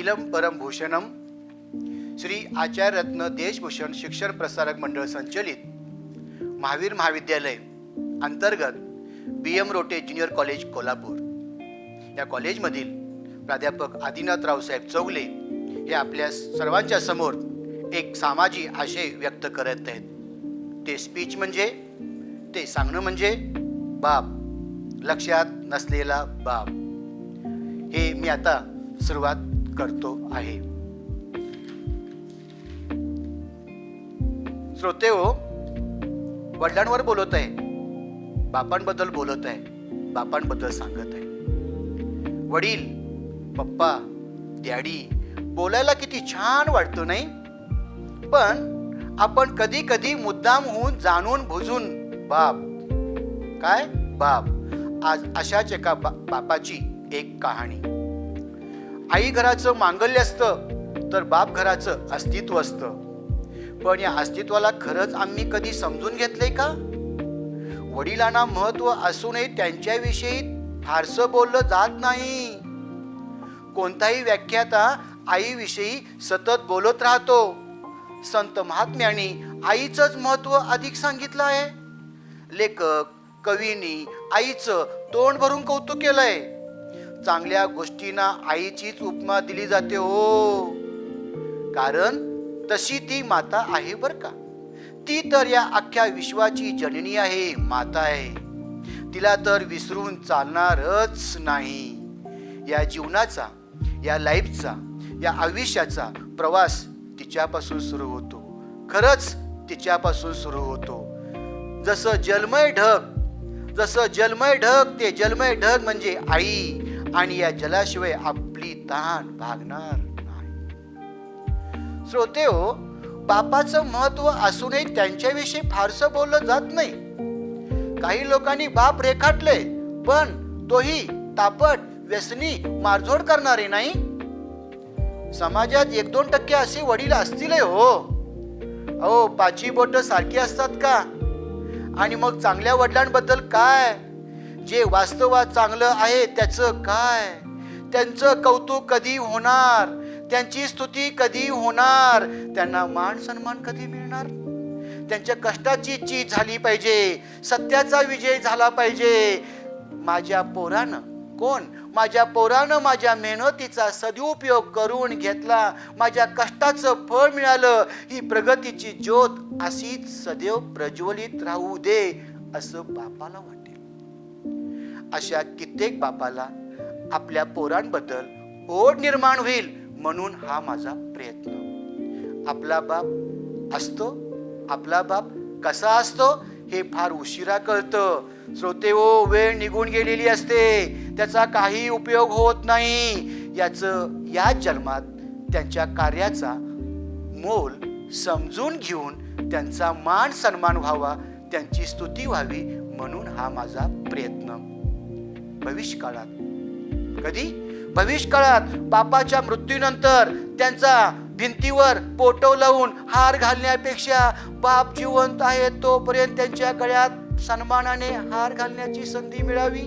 अखिलम परमभूषणम श्री आचार्य रत्न देशभूषण शिक्षण प्रसारक मंडळ संचलित महावीर महाविद्यालय अंतर्गत BM रोटे ज्युनियर कॉलेज कोल्हापूर या कॉलेजमधील प्राध्यापक आदिनाथ रावसाहेब चौगले हे आपल्या सर्वांच्या समोर एक सामाजिक आशय व्यक्त करत आहेत. ते स्पीच म्हणजे, ते सांगणं म्हणजे बाप, लक्षात नसलेला बाप. हे मी आता सुरुवात करतो आहे. श्रोते हो, वडिलांवर बोलत आहे, बापांबद्दल बोलत आहे, बापांबद्दल सांगत आहे. वडील, पप्पा, डॅडी बोलायला किती छान वाटतं नाही? पण आपण कधी कधी मुद्दाम होऊन जाणून बुजून बाप, काय बाप. आज अशाच एका बापाची एक कहाणी. आई घराचं मांगल्य असतं तर बाप घराचं अस्तित्व असतं. पण या अस्तित्वाला खरंच आम्ही कधी समजून घेतलंय का? वडिलांना महत्व असूनही त्यांच्याविषयी फारसं बोललं जात नाही. कोणताही व्याख्याता आईविषयी सतत बोलत राहतो. संत महात्म्यांनी आईचंच महत्व अधिक सांगितलं आहे. लेखक कवींनी आईचं तोंड भरून कौतुक केलंय. चांगल्या गोष्टींना आईचीच उपमा दिली जाते हो, कारण तशी ती माता आहे बर का. ती तर या अख्ख्या विश्वाची जननी आहे, माता आहे. तिला तर विसरून चालणारच नाही. या जीवनाचा, या लाईफचा, या आयुष्याचा प्रवास तिच्यापासून सुरू होतो. खरंच तिच्यापासून सुरू होतो. जसं जलमय ढग ते जलमय ढग म्हणजे आई. आणि या जलाशिवाय आपली तहान भागणार नाही. श्रोते हो, बापाचं महत्व असूनही त्यांच्याविषयी फारसं बोललं जात नाही. काही लोकांनी बाप रेखाटले, पण तोही तापट, व्यसनी, मारझोड करणारे नाही. समाजात 1-2% असे वडील असतील हो. अहो, पाची बोट सारखी असतात का? आणि मग चांगल्या वडिलांबद्दल काय? जे वास्तवात चांगलं आहे त्याचं काय? त्यांचं कौतुक कधी होणार? त्यांची स्तुती कधी होणार? त्यांना मान सन्मान कधी मिळणार? त्यांच्या कष्टाची चीज झाली पाहिजे, सत्याचा विजय झाला पाहिजे. माझ्या पोरानं माझ्या मेहनतीचा सदुपयोग करून घेतला, माझ्या कष्टाचं फळ मिळालं. ही प्रगतीची ज्योत अशीच सदैव प्रज्वलित राहू दे, असं बापाला वाटेल. अशा कित्येक बापाला आपल्या पोरांबद्दल ओढ निर्माण होईल म्हणून हा माझा प्रयत्न. आपला बाप कसा असतो हे फार उशिरा कळतं. श्रोते हो, वेळ निघून गेलेली असते, त्याचा काही उपयोग होत नाही. या जन्मात त्यांच्या कार्याचा मोल समजून घेऊन त्यांचा मान सन्मान व्हावा, त्यांची स्तुती व्हावी म्हणून हा माझा प्रयत्न. भविष्यकाळात बापाच्या मृत्यूनंतर त्यांचा भिंतीवर फोटो लावून हार घालण्यापेक्षा बाप जिवंत आहे तोपर्यंत त्यांच्या गळ्यात सन्मानाने हार घालण्याची संधी मिळावी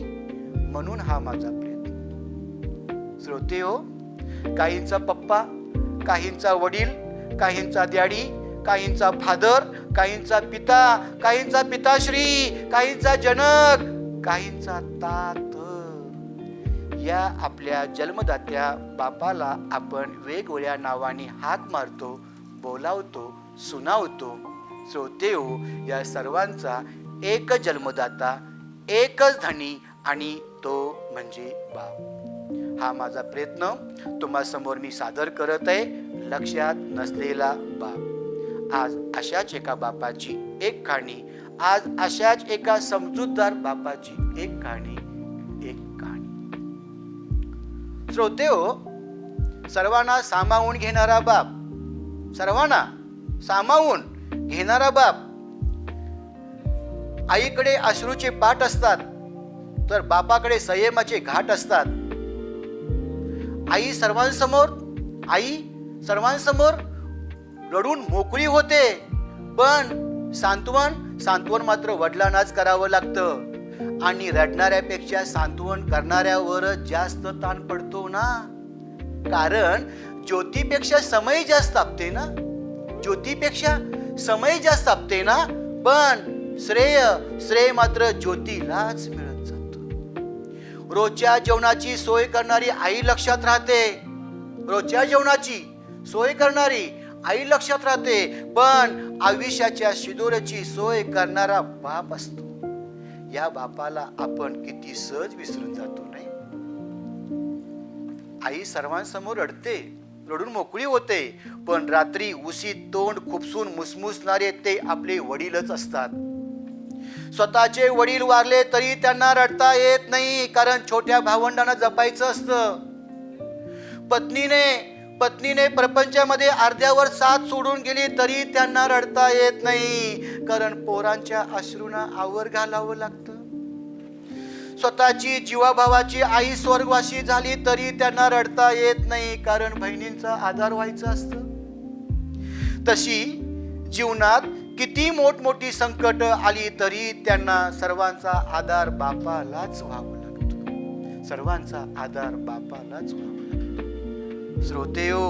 म्हणून हा माझा प्रयत्न. श्रोते हो, काहींचा पप्पा, काहींचा वडील, काहींचा डॅडी, काहींचा फादर, काहींचा पिता, काहींचा पिताश्री, काहींचा जनक, काहींचा तात. या आपल्या जन्मदात्या बापाला आपण वेगवेगळ्या नावाने हाक मारतो, बोलावतो, सुनावतो. श्रोते हो, या सर्वांचा एक जन्मदाता, एकच धनी, आणि तो म्हणजे बाप. हा माझा प्रयत्न तुम्हा समोर मी सादर करत आहे. लक्षात नसलेला बाप. आज अशाच एका बापाची एक कहाणी, आज अशाच एका समजूतदार बापाची एक कहाणी. श्रोते हो, सर्वांना सामावून घेणारा बाप. आईकडे अश्रूचे पाट असतात तर बापाकडे संयमाचे घाट असतात. आई सर्वांसमोर रडून मोकळी होते, पण सांत्वन मात्र वडिलांनाच करावं लागतं. आणि रडणाऱ्यापेक्षा सांत्वन करणाऱ्यावर जास्त ताण पडतो ना. कारण ज्योतीपेक्षा समय जास्त तापते ना, ज्योतीपेक्षा समय जास्त तापते ना, पण श्रेय मात्र ज्योतीलाच मिळत जात. रोजच्या जेवणाची सोय करणारी आई लक्षात राहते, रोजच्या जेवणाची सोय करणारी आई लक्षात राहते, पण आयुष्याच्या शिदोऱ्याची सोय करणारा बाप असतो. या बापाला आपण किती सहज विसरून जातो नाही. आई सर्वांसमोर रडते, रडून मोकळी होते, पण रात्री उशीत तोंड खुपसून मुसमुसणारे ते आपले वडीलच असतात. स्वतःचे वडील वारले तरी त्यांना रडता येत नाही, कारण छोट्या भावंडांना जपायचं असतं. पत्नीने प्रपंचामध्ये अर्ध्यावर साथ सोडून गेली तरी त्यांना रडता येत नाही, कारण पोरांच्या अश्रूंना आवर घालावं लागतं. स्वतःची जीवाभावाची आई स्वर्गवासी झाली तरी त्यांना रडता येत नाही, कारण बहिणींचा आधार व्हायचं असतं. तशी जीवनात किती मोठमोठी संकट आली तरी त्यांना सर्वांचा आधार बापालाच व्हावं लागतो, सर्वांचा आधार बापालाच व्हावं लागतो. श्रोतेयो,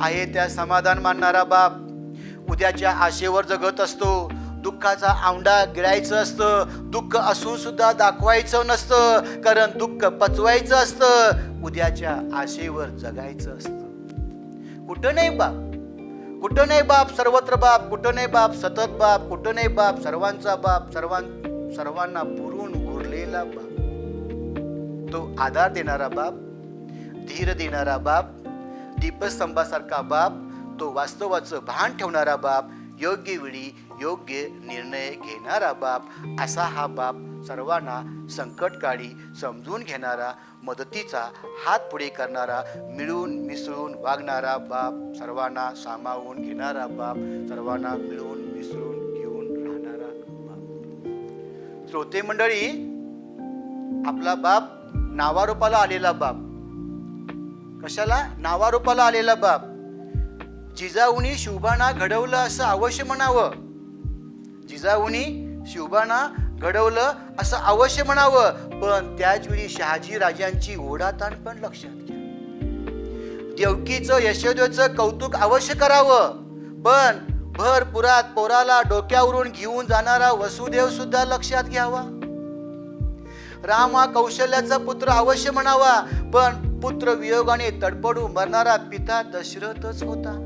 आहे त्या समाधान मानणारा बाप उद्याच्या आशेवर जगत असतो. दुःखाचा आवंडा गिळायचं असतं, दुःख असून सुद्धा दाखवायचं नसतं, कारण दुःख पचवायचं असतं. उद्याच्या आशेवर जगायचं असतं. कुठं नाही बाप, कुठं नाही बाप, सर्वत्र बाप, कुठं नाही बाप, सतत बाप, कुठं नाही बाप, सर्वांचा बाप, सर्वांना पुरून उरलेला बाप. तो आधार देणारा बाप, धीर देणारा बाप, दीपस्तंभासारखा बाप, तो वास्तवाचं भान ठेवणारा बाप, योग्य वेळी योग्य निर्णय घेणारा बाप. असा हा बाप सर्वांना संकटकाळी समजून घेणारा, मदतीचा हात पुढे करणारा, मिळून मिसळून वागणारा बाप, सर्वांना सामावून घेणारा बाप, सर्वांना मिळून मिसळून घेऊन राहणारा बाप. श्रोते मंडळी, आपला बाप नावारूपाला आलेला बाप. कशाला? नावारूपाला आलेला बाप. जिजाऊनी शिवबांना घडवलं असं अवश्य म्हणावं, जिजाऊनी शिवबांना घडवलं असं अवश्य म्हणावं, पण त्याच वेळी शहाजी राजांची ओढाताण पण लक्षात घ्या. देवकीचं यशोदेचं कौतुक अवश्य करावं, पण भरपुरात पोराला डोक्यावरून घेऊन जाणारा वसुदेव सुद्धा लक्षात घ्यावा. राम हा कौशल्याचा पुत्र अवश्य म्हणावा, पण पुत्र वियोगाने तडपडू मरणारा पिता दशरथच होता.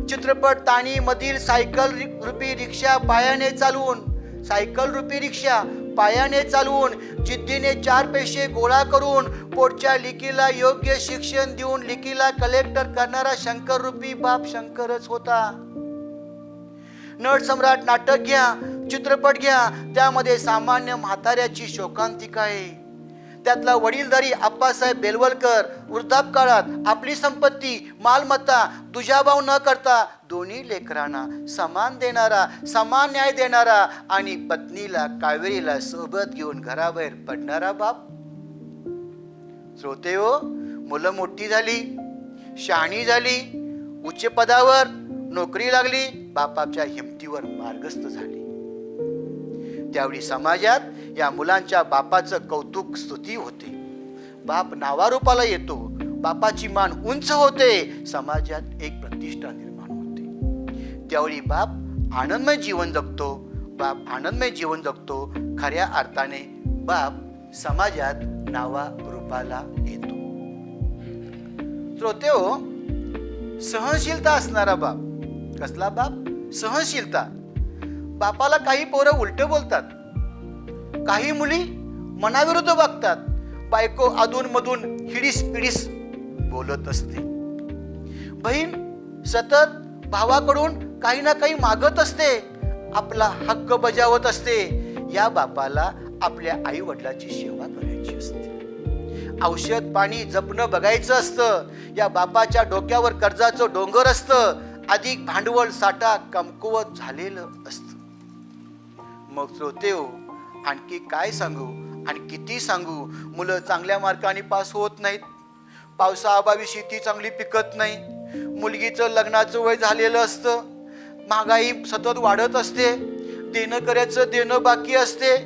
चित्रपट ताणी मधील सायकल रूपी रिक्षा पायाने चालवून, सायकल रूपी रिक्षा पायाने चालवून, जिद्दीने 4 पैसे गोळा करून पोटच्या लिकीला योग्य शिक्षण देऊन लिकीला कलेक्टर करणारा शंकर रूपी बाप शंकरच होता. नट सम्राट नाटक घ्या, चित्रपट घ्या, त्यामध्ये सामान्य म्हाताऱ्याची शोकांतिका आहे. त्यातला वडीलधारी आप्पासाहेब बेलवलकर वृद्धापकाळात आपली संपत्ती मालमत्ता दुजाभाव न करता दोन्ही लेकरांना समान देणारा, समान न्याय देणारा आणि पत्नीला कावेरीला सोबत घेऊन घराबाहेर पडणारा बाप. श्रोतेहो, मुलं मोठी झाली, शहाणी झाली, उच्च पदावर नोकरी लागली, बापाच्या हिमतीवर मार्गस्थ झाली. त्यावेळी समाजात या मुलांच्या बापाचं कौतुक स्तुती होते. बाप नावारूपाला येतो, बापाची मान उंच होते, समाजात एक प्रतिष्ठा निर्माण होते. त्यावेळी बाप आनंदमय जीवन जगतो, बाप आनंदमय जीवन जगतो. खऱ्या अर्थाने बाप समाजात नावारूपाला येतो. श्रोतेहो, सहनशीलता असणारा बाप. कसला बाप? सहनशीलता. बापाला काही पोरं उलट बोलतात, काही मुली मनाविरुद्ध वागतात, बायको अधून मधून हिडीस पिडीस बोलत असते, बहीण सतत भावाकडून काही ना काही मागत असते, आपला हक्क बजावत असते. या बापाला आपल्या आई वडिलांची सेवा करायची असते, औषध पाणी जपणं बघायचं असतं. या बापाच्या डोक्यावर कर्जाचं डोंगर असतं, अधिक भांडवल साठा कमकुवत झालेलं असतं. मग श्रोतेहो, आणखी काय सांगू आणि किती सांगू? मुलं चांगल्या मार्काने पास होत नाहीत, पावसाअभावी शेती चांगली पिकत नाही, मुलगीचं लग्नाचं वय झालेलं असतं, महागाई सतत वाढत असते, देणं करायचं देणं बाकी असते,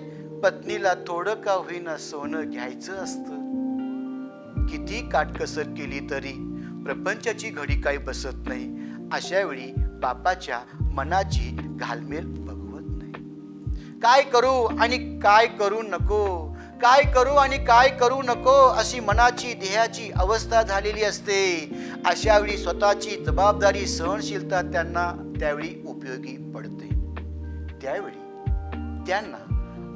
पत्नीला थोडं का होईना सोनं घ्यायचं असतं. किती काटकसर केली तरी प्रपंचाची घडी काही बसत नाही. अशा वेळी बापाच्या मनाची घालमेल बघवत नाही. काय करू आणि काय करू नको, काय करू आणि काय करू नको अशी मनाची देहाची अवस्था झालेली असते. अशा वेळी स्वतःची जबाबदारी सहनशीलता त्यांना त्यावेळी उपयोगी पडते. त्यावेळी त्यांना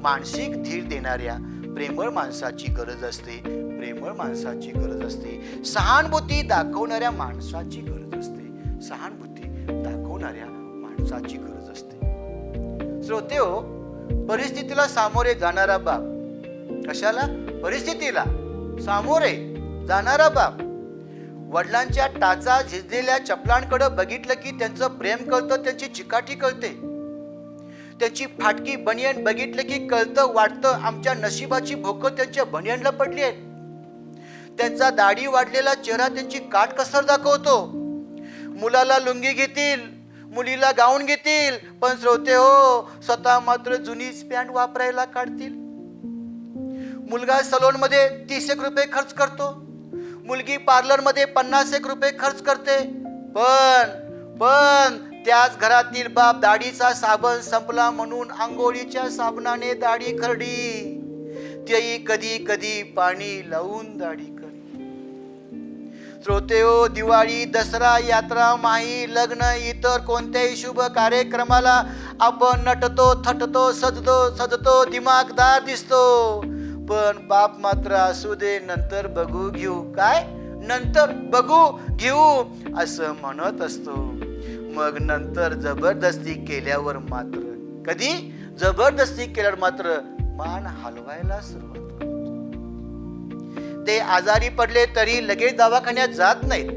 मानसिक धीर देणाऱ्या प्रेमळ माणसाची गरज असते. प्रेमळ माणसाची गरज असते. सहानुभूती दाखवणाऱ्या माणसाची गरज असते. सहानुभूती दाखवणाऱ्या माणसाची गरज असते. श्रोतेहो, परिस्थितीला सामोरे जाणारा बाप, कशाला? परिस्थितीला सामोरे जाणारा बाप वडिलांच्या टाचा झिजलेल्या चपलांकडे बघितलं की त्यांचं प्रेम कळतं, त्यांची चिकाटी कळते. त्यांची फाटकी बनियन बघितलं की कळतं, वाटतं आमच्या नशिबाची भोकं त्यांच्या बनियनला पडली आहेत. त्यांचा दाढी वाढलेला चेहरा त्यांची काटकसर दाखवतो. मुलाला लुंगी घेतील, मुलीला गाऊन घेतील, पण श्रोते हो, स्वतः मात्र जुनीच पॅन्ट वापरायला काढतील. मुलगा सलोन मध्ये 30 रुपये खर्च करतो, मुलगी पार्लर मध्ये 50 रुपये खर्च करते. पण त्याच घरातील बाप दाढीचा साबण संपला म्हणून आंघोळीच्या साबणाने दाढी खरडी, तेही कधी कधी पाणी लावून दाढी करते. श्रोतेहो, दिवाळी, दसरा, यात्रा, माही, लग्न, इतर कोणत्याही शुभ कार्यक्रमाला आपण नटतो, थटतो, सजतो, दिमागदार दिसतो. पण बाप मात्र असू दे, नंतर बघू घेऊ, काय नंतर बघू घेऊ असं म्हणत असतो. मग नंतर जबरदस्ती केल्यावर मात्र, कधी जबरदस्ती केल्यावर मात्र मान हलवायला सुरुवात करतो. ते आजारी पडले तरी लगेच दवाखान्यात जात नाहीत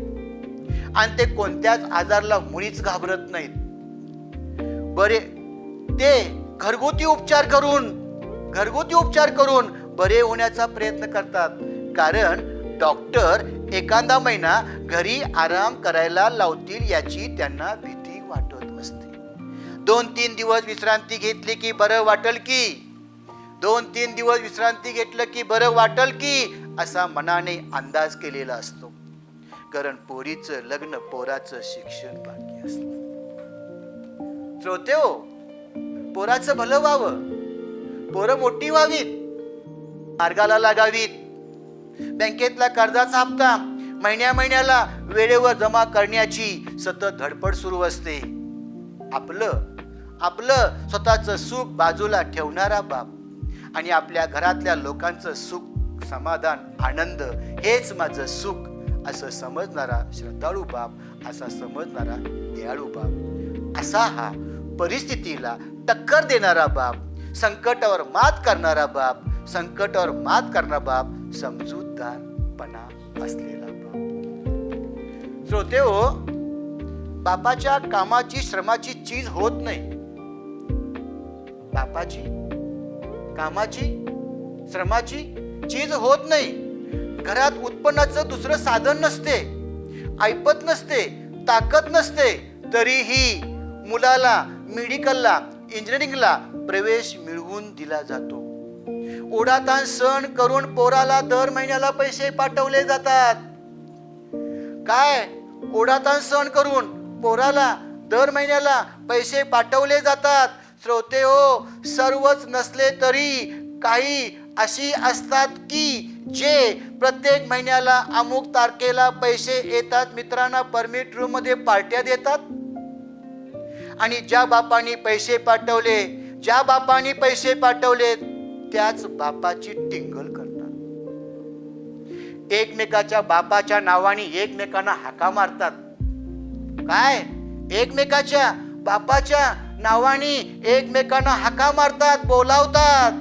आणि ते कोणत्याच आजाराला मुळीच घाबरत नाहीत. बरे ते घरगुती उपचार करून बरे होण्याचा प्रयत्न करतात. कारण डॉक्टर एखादा महिना घरी आराम करायला लावतील याची त्यांना भीती वाटत नसते. 2-3 दिवस विश्रांती घेतली की बरं वाटल की, 2-3 दिवस विश्रांती घेतलं की बरं वाटल की असा मनाने अंदाज केलेला असतो. कारण पोरीचं लग्न, पोराचं शिक्षण बाकी असतं. श्रोतेहो, पोराचं भलं व्हावं, पोरं मोठी व्हावीत, मार्गाला लागावीत. बँकेतला कर्जाचा हप्ता महिन्याला वेळेवर जमा करण्याची सतत धडपड सुरू असते. आपलं स्वतःचं सुख बाजूला ठेवणारा बाप आणि आपल्या घरातल्या लोकांचं सुख, समाधान, आनंद हेच माझं सुख असं समजणारा श्रद्धाळू बाप, असा समजणारा दयाळू बाप, असा हा परिस्थितीला टक्कर देणारा बाप, संकटावर मात करणारा बाप, समजूतदारपणा असलेला बाप. श्रोतेहो, बापाच्या कामाची, श्रमाची चीज होत नाही. बापाची कामाची, श्रमाची चीज होत नाही. घरात उत्पन्नाचं दुसरं साधन नसते, ऐपत नसते, ताकद नसते, तरीही मुलाला मेडिकलला, इंजिनिअरिंगला प्रवेश मिळवून दिला जातो. ओढाताण सहन करून पोराला दर महिन्याला पैसे पाठवले जातात. काय ओढाताण सहन करून पोराला दर महिन्याला पैसे पाठवले जातात. श्रोते हो, सर्वच नसले तरी काही अशी असतात की जे प्रत्येक महिन्याला अमुक तारखेला पैसे येतात, मित्रांना परमिट रूम मध्ये पार्ट्या देतात. आणि ज्या बापानी पैसे पाठवले त्याच बापाची टिंगल करतात. एकमेकाच्या बापाच्या नावाने एकमेकांना हाका मारतात. काय एकमेकाच्या बापाच्या नावाने एकमेकांना हाका मारतात, बोलावतात.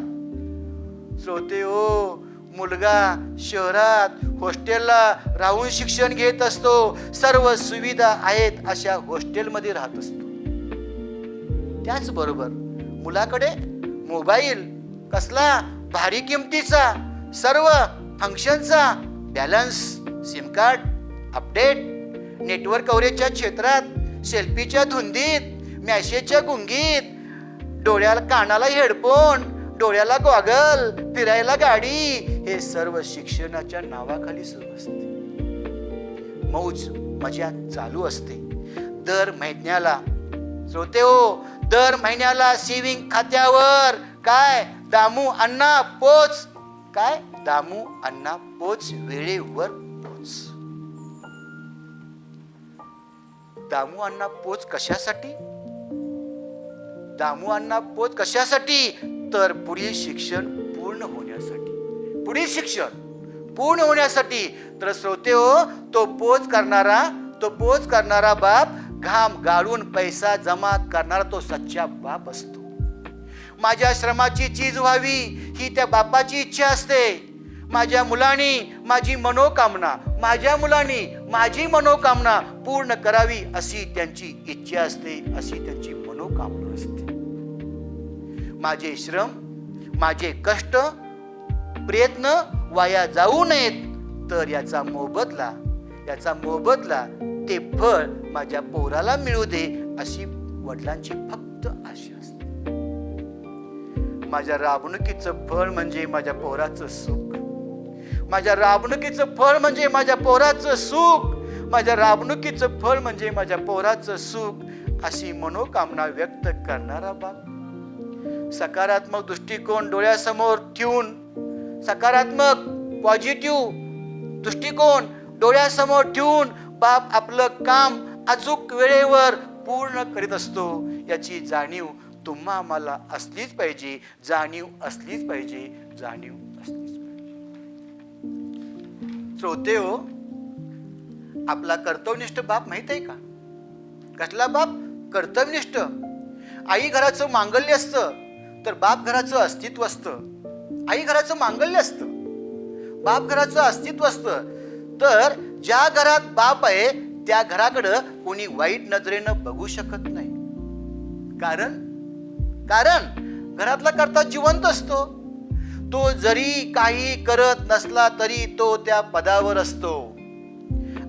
श्रोते हो, मुलगा शहरात हॉस्टेलला राहून शिक्षण घेत असतो. सर्व सुविधा आहेत अशा हॉस्टेलमध्ये राहत असतो. त्याचबरोबर मुलाकडे मोबाईल कसला भारी किमतीचा, सर्व फंक्शनचा balance, sim card, update, network कव्हरेजच्या क्षेत्रात, सेल्फीच्या धुंदीत, मॅसेजच्या गुंगीत, डोळ्याला कानाला हेडफोन, डोळ्याला गॉगल, फिरायला गाडी, हे सर्व शिक्षणाच्या नावाखाली सुरू असते. मौज मजा चालू असते. दर महिन्याला श्रोते हो, दर महिन्याला सेविंग खात्यावर काय दामू अण्णा पोच, काय दामू अण्णा पोच, वेळेवर पोच. दामू अण्णा पोच कशासाठी? दामू अण्णा पोच कशासाठी? तर पुढील शिक्षण पूर्ण होण्यासाठी. पुढील शिक्षण पूर्ण होण्यासाठी. तर श्रोते हो, तो पोच करणारा बाप, घाम गाळून पैसा जमा करणारा तो सच्चा बाप असतो. माझ्या श्रमाची चीज व्हावी ही त्या बापाची इच्छा असते. माझ्या मुलांनी माझी मनोकामना पूर्ण करावी अशी त्यांची इच्छा असते, अशी त्यांची मनोकामना असते. माझे श्रम, माझे कष्ट, प्रयत्न वाया जाऊ नयेत, तर याचा मोबदला ते फळ माझ्या पोराला मिळू दे, अशी वडिलांची फक्त आशा असते. माझ्या राबणुकीचं फळ म्हणजे माझ्या पोराचं सुख, माझ्या राबणुकीचं फळ म्हणजे माझ्या पोराचं सुख, माझ्या राबणुकीचं फळ म्हणजे माझ्या पोराचं सुख, अशी मनोकामना व्यक्त करणारा बाप. सकारात्मक दृष्टिकोन डोळ्यासमोर ठेवून, सकारात्मक पॉझिटिव्ह दृष्टिकोन डोळ्यासमोर ठेवून बाप आपलं काम अचूक वेळेवर पूर्ण करीत असतो. याची जाणीव तुम्हा मला असलीच पाहिजे, जाणीव असलीच पाहिजे. श्रोते हो, आपला कर्तव्यनिष्ठ बाप माहित आहे का? कसला बाप? कर्तव्यनिष्ठ. आई घराचं मांगल्य असतं, तर बाप घराचं अस्तित्व असतं. आई घराचं मांगल्य असतं, बाप घराचं अस्तित्व असतं. तर ज्या घरात बाप आहे त्या घराकडं कोणी वाईट नजरेनं बघू शकत नाही. कारण घरातला कर्ता जिवंत असतो. तो जरी काही करत नसला तरी तो त्या पदावर असतो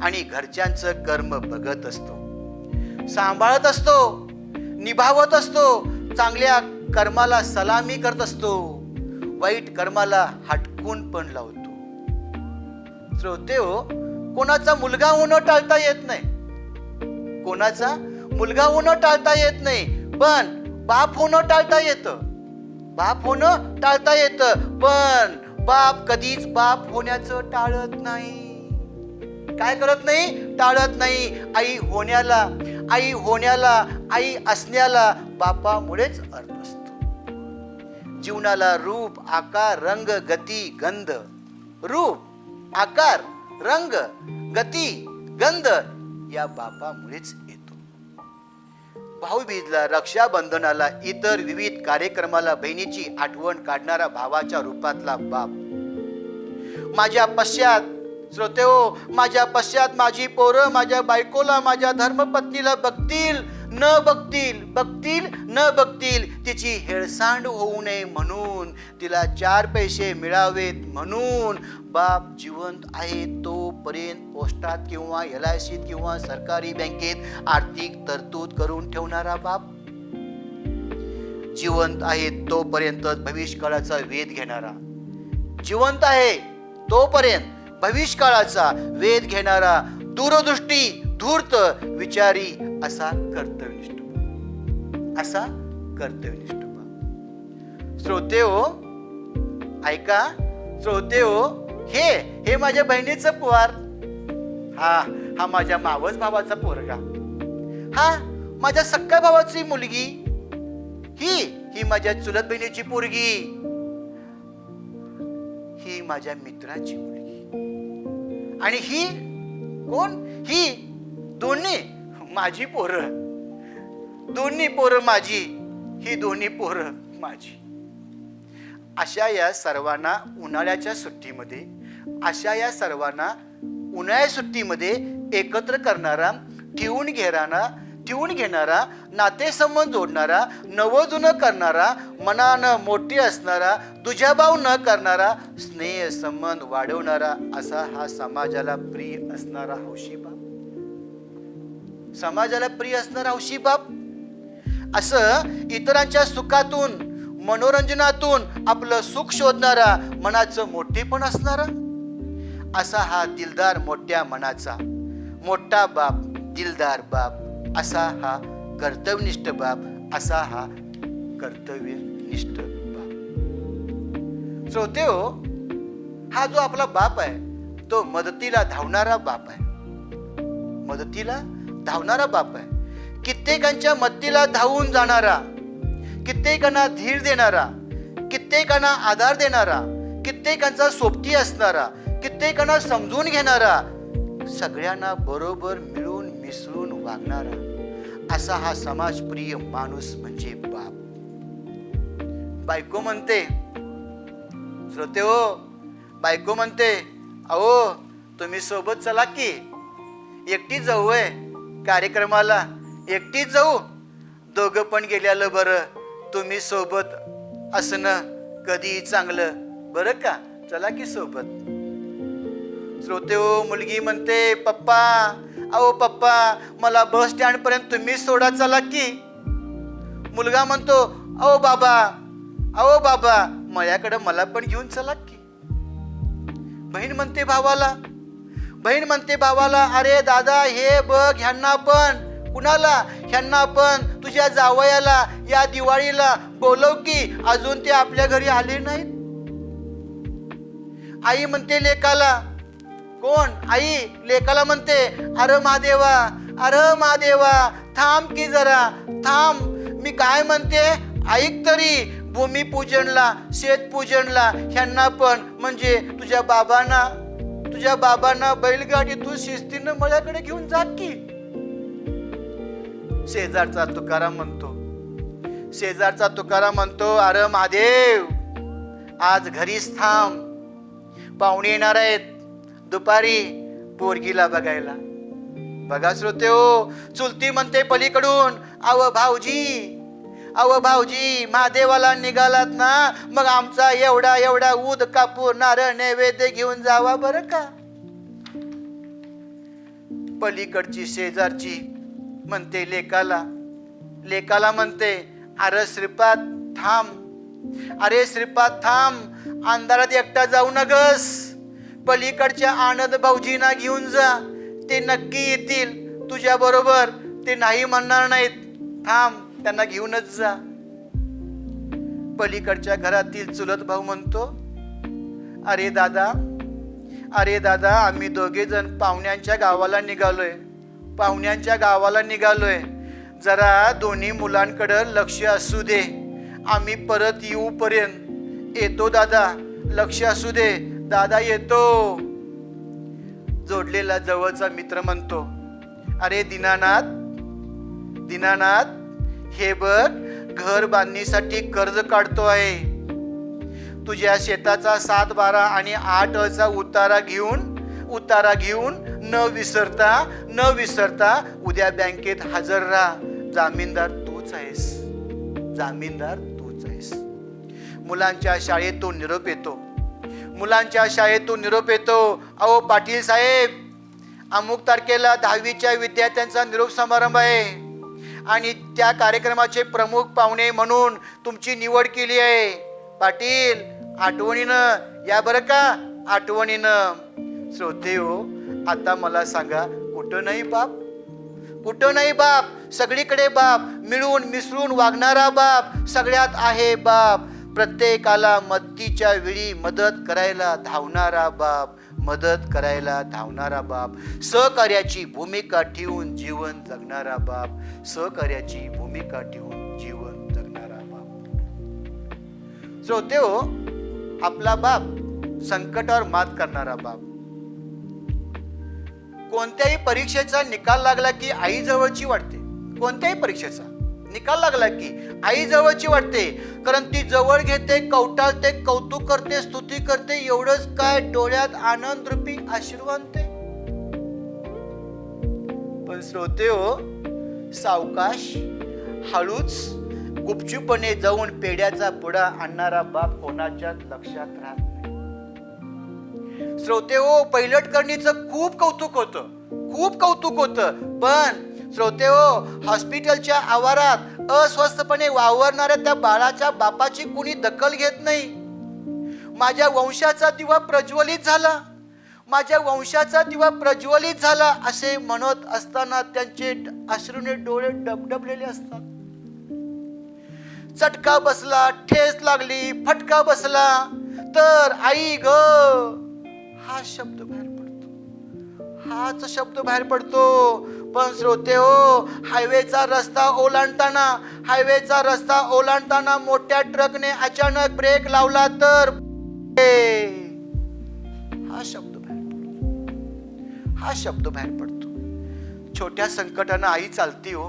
आणि घरच्यांचं कर्म बघत असतो, सांभाळत असतो, निभावत असतो, चांगल्या कर्माला सलामी करत असतो, वाईट कर्माला हटकून पण लावतो. श्रोते हो, कोणाचा मुलगा होणं टाळता येत नाही, कोणाचा मुलगा होणं टाळता येत नाही, पण बाप होणं टाळता येतं. पण बाप कधीच बाप होण्याचं टाळत नाही. काय करत नाही? टाळत नाही. आई असण्याला बापामुळेच अर्थ असतो. जीवनाला रूप, आकार, रंग, गती, गंध. रूप, आकार, रंग, गती, गंध या बापामुळेच येतो. भाऊबीजला, रक्षाबंधनाला, इतर विविध कार्यक्रमाला बहिणीची आठवण काढणारा भावाच्या रूपातला बाप. माझ्या पश्चात श्रोते हो, माझ्या पश्चात माझी पोरं माझ्या बायकोला, माझ्या धर्मपत्नीला बघतील न बघतील, तिची हेळसांड होऊ नये म्हणून, तिला 4 पैसे मिळावेत म्हणून बाप जिवंत आहे तोपर्यंत पोस्टात किंवा LICत किंवा सरकारी बँकेत आर्थिक तरतूद करून ठेवणारा बाप. जिवंत आहे तोपर्यंतच भविष्यकाळाचा वेध घेणारा, जिवंत आहे तोपर्यंत भविष्यकाळाचा वेध घेणारा, दूरदृष्टी, धूर्त विचारी असा कर्तव्यनिष्ठ बाप. श्रोते हो, ऐका श्रोते हो, हे माझ्या बहिणीचं पोर, हा माझ्या मावस भावाचा पोरगा, हा माझ्या सख्या भावाची मुलगी, ही माझ्या चुलत बहिणीची पोरगी, ही माझ्या मित्राची मुलगी, आणि ही कोण? ही दोन्ही माझी पोरं, दोन्ही पोरं माझी, ही दोन्ही पोरं माझी. अशा या सर्वांना उन्हाळ्याच्या सुट्टीमध्ये एकत्र करणारा, ठेवून घेणारा, नातेसंबंध जोडणारा, नवजुनं करणारा, मनानं मोठी असणारा, दुजाभाव न करणारा, स्नेह संबंध वाढवणारा असा हा समाजाला प्रिय असणारा हौशी बाप. असं इतरांच्या सुखातून, मनोरंजनातून आपलं सुख शोधणारा, मनाचं मोठेपण असणारा, असा हा दिलदार मोठ्या मनाचा, मोठा बाप, दिलदार बाप, असा हा कर्तव्यनिष्ठ बाप, असा हा कर्तव्यनिष्ठ बाप. श्रोते हो, हा जो आपला बाप आहे तो मदतीला धावणारा बाप आहे. मदतीला धावणारा बाप आहे. कित्येकांच्या मदतीला धावून जाणारा, कित्येकांना धीर देणारा, कित्येकांना आधार देणारा, कित्येकांचा सोबती असणारा, कित्येकांना समजून घेणारा, सगळ्यांना बरोबर मिळून मिसळून वागणारा, असा हा समाजप्रिय माणूस म्हणजे बाप. बायको म्हणते, श्रोते हो, बायको म्हणते, अहो तुम्ही सोबत चला की, एकटी जाऊ आहे कार्यक्रमाला, एकटीच जाऊ, दोघं पण गेल्यालं बरं, तुम्ही सोबत असणं कधी चांगलं बरं का, चला की सोबत. श्रोते हो, मुलगी म्हणते, पप्पा, अहो पप्पा, मला बस स्टँड पर्यंत तुम्ही सोडा, चला की. मुलगा म्हणतो, अहो बाबा मळ्याकडे मला पण घेऊन चला की. बहीण म्हणते भावाला, अरे दादा हे बघ, ह्यांना पण, कुणाला, ह्यांना पण, तुझ्या जावयाला या दिवाळीला बोलव की, अजून ते आपल्या घरी आले नाहीत. आई म्हणते लेकाला, कोण, आई लेकाला म्हणते, अरे महादेवा थांब की जरा, थांब, मी काय म्हणते ऐक तरी. भूमिपूजनला, शेतपूजनला ह्यांना पण, म्हणजे तुझ्या बाबांना बैलगाडीतून शिस्तीनं मळ्याकडे घेऊन जा की. शेजारचा तुकाराम म्हणतो, अरे महादेव आज घरीच थांब, पाहुणे येणार आहेत दुपारी पोरगीला बघायला. बघा श्रोते हो, चुलती म्हणते पलीकडून, अव भाऊजी महादेवाला निघालात ना, मग आमचा एवढा ऊद कापूर नारळ नैवेद्य घेऊन जावा बरं का. पलीकडची शेजारची म्हणते लेकाला म्हणते, अरे श्रीपाद थांब, अंधारात एकटा जाऊ नगस, पलीकडच्या आनंद भाऊजींना घेऊन जा, ते नक्की येतील तुझ्या बरोबर, ते नाही म्हणणार नाहीत, थांब त्यांना घेऊनच जा. पलीकडच्या घरातील चुलत भाऊ म्हणतो, अरे दादा आम्ही दोघे जण पाहुण्यांच्या गावाला निघालोय, जरा दोन्ही मुलांकडे लक्ष असू दे, आम्ही परत येतो दादा, लक्ष असू दे दादा, येतो. जोडलेला जवळचा मित्र म्हणतो, अरे दीनानाथ हे बघ, घर बांधणीसाठी कर्ज काढतो आहे, तुझ्या शेताचा 7-12 आणि 8चा उतारा घेऊन न विसरता उद्या बँकेत हजर राहा, जामीनदार तूच आहेस. मुलांच्या शाळेतून निरोप येतो, अहो पाटील साहेब, अमुक तारखेला 10वीच्या विद्यार्थ्यांचा निरोप समारंभ आहे आणि त्या कार्यक्रमाचे प्रमुख पाहुणे म्हणून तुमची निवड केली आहे. पाटील आठवणीनं या बरं का, आठवणीनं. श्रोते हो, आता मला सांगा, कुठं नाही बाप, सगळीकडे बाप, मिळून मिसळून वागणारा बाप, सगळ्यात आहे बाप, प्रत्येकाला मदतीच्या वेळी मदत करायला धावणारा बाप, सहकार्याची भूमिका ठेवून जीवन जगणारा बाप. श्रोते हो, आपला बाप संकटावर मात करणारा बाप. कोणत्याही परीक्षेचा निकाल लागला की आई जवळची वाटते, कारण ती जवळ घेते, कवटाळते, कौतुक करते, स्तुती करते, एवढंच काय, डोळ्यात आनंद रूपी आशीर्वाद आणते. पण श्रोते हो, सावकाश हळूच गुपचूपणे जाऊन पेड्याचा पुडा आणणारा बाप कोणाच्याच लक्षात राहत नाही. श्रोते हो, पैलटकरणीचं खूप कौतुक होतं, पण श्रोते हो, हॉस्पिटलच्या आवारात अस्वस्थपणे वावरणाऱ्या त्या बाळाच्या बापाची कुणी दखल घेत नाही. माझ्या वंशाचा दिवा प्रज्वलित झाला, माझ्या वंशाचा दिवा प्रज्वलित झाला असे म्हणत असताना त्यांचे अश्रूने डोळे डबडबलेले असतात. चटका बसला, ठेस लागली, फटका बसला तर आई ग हा शब्द बाहेर पडतो, हाच शब्द बाहेर पडतो. पण श्रोते हो, हायवेचा रस्ता ओलांडताना मोठ्या ट्रकने अचानक ब्रेक लावला तर हा शब्द बाहेर पडतो. छोट्या संकटांना आई चालती हो.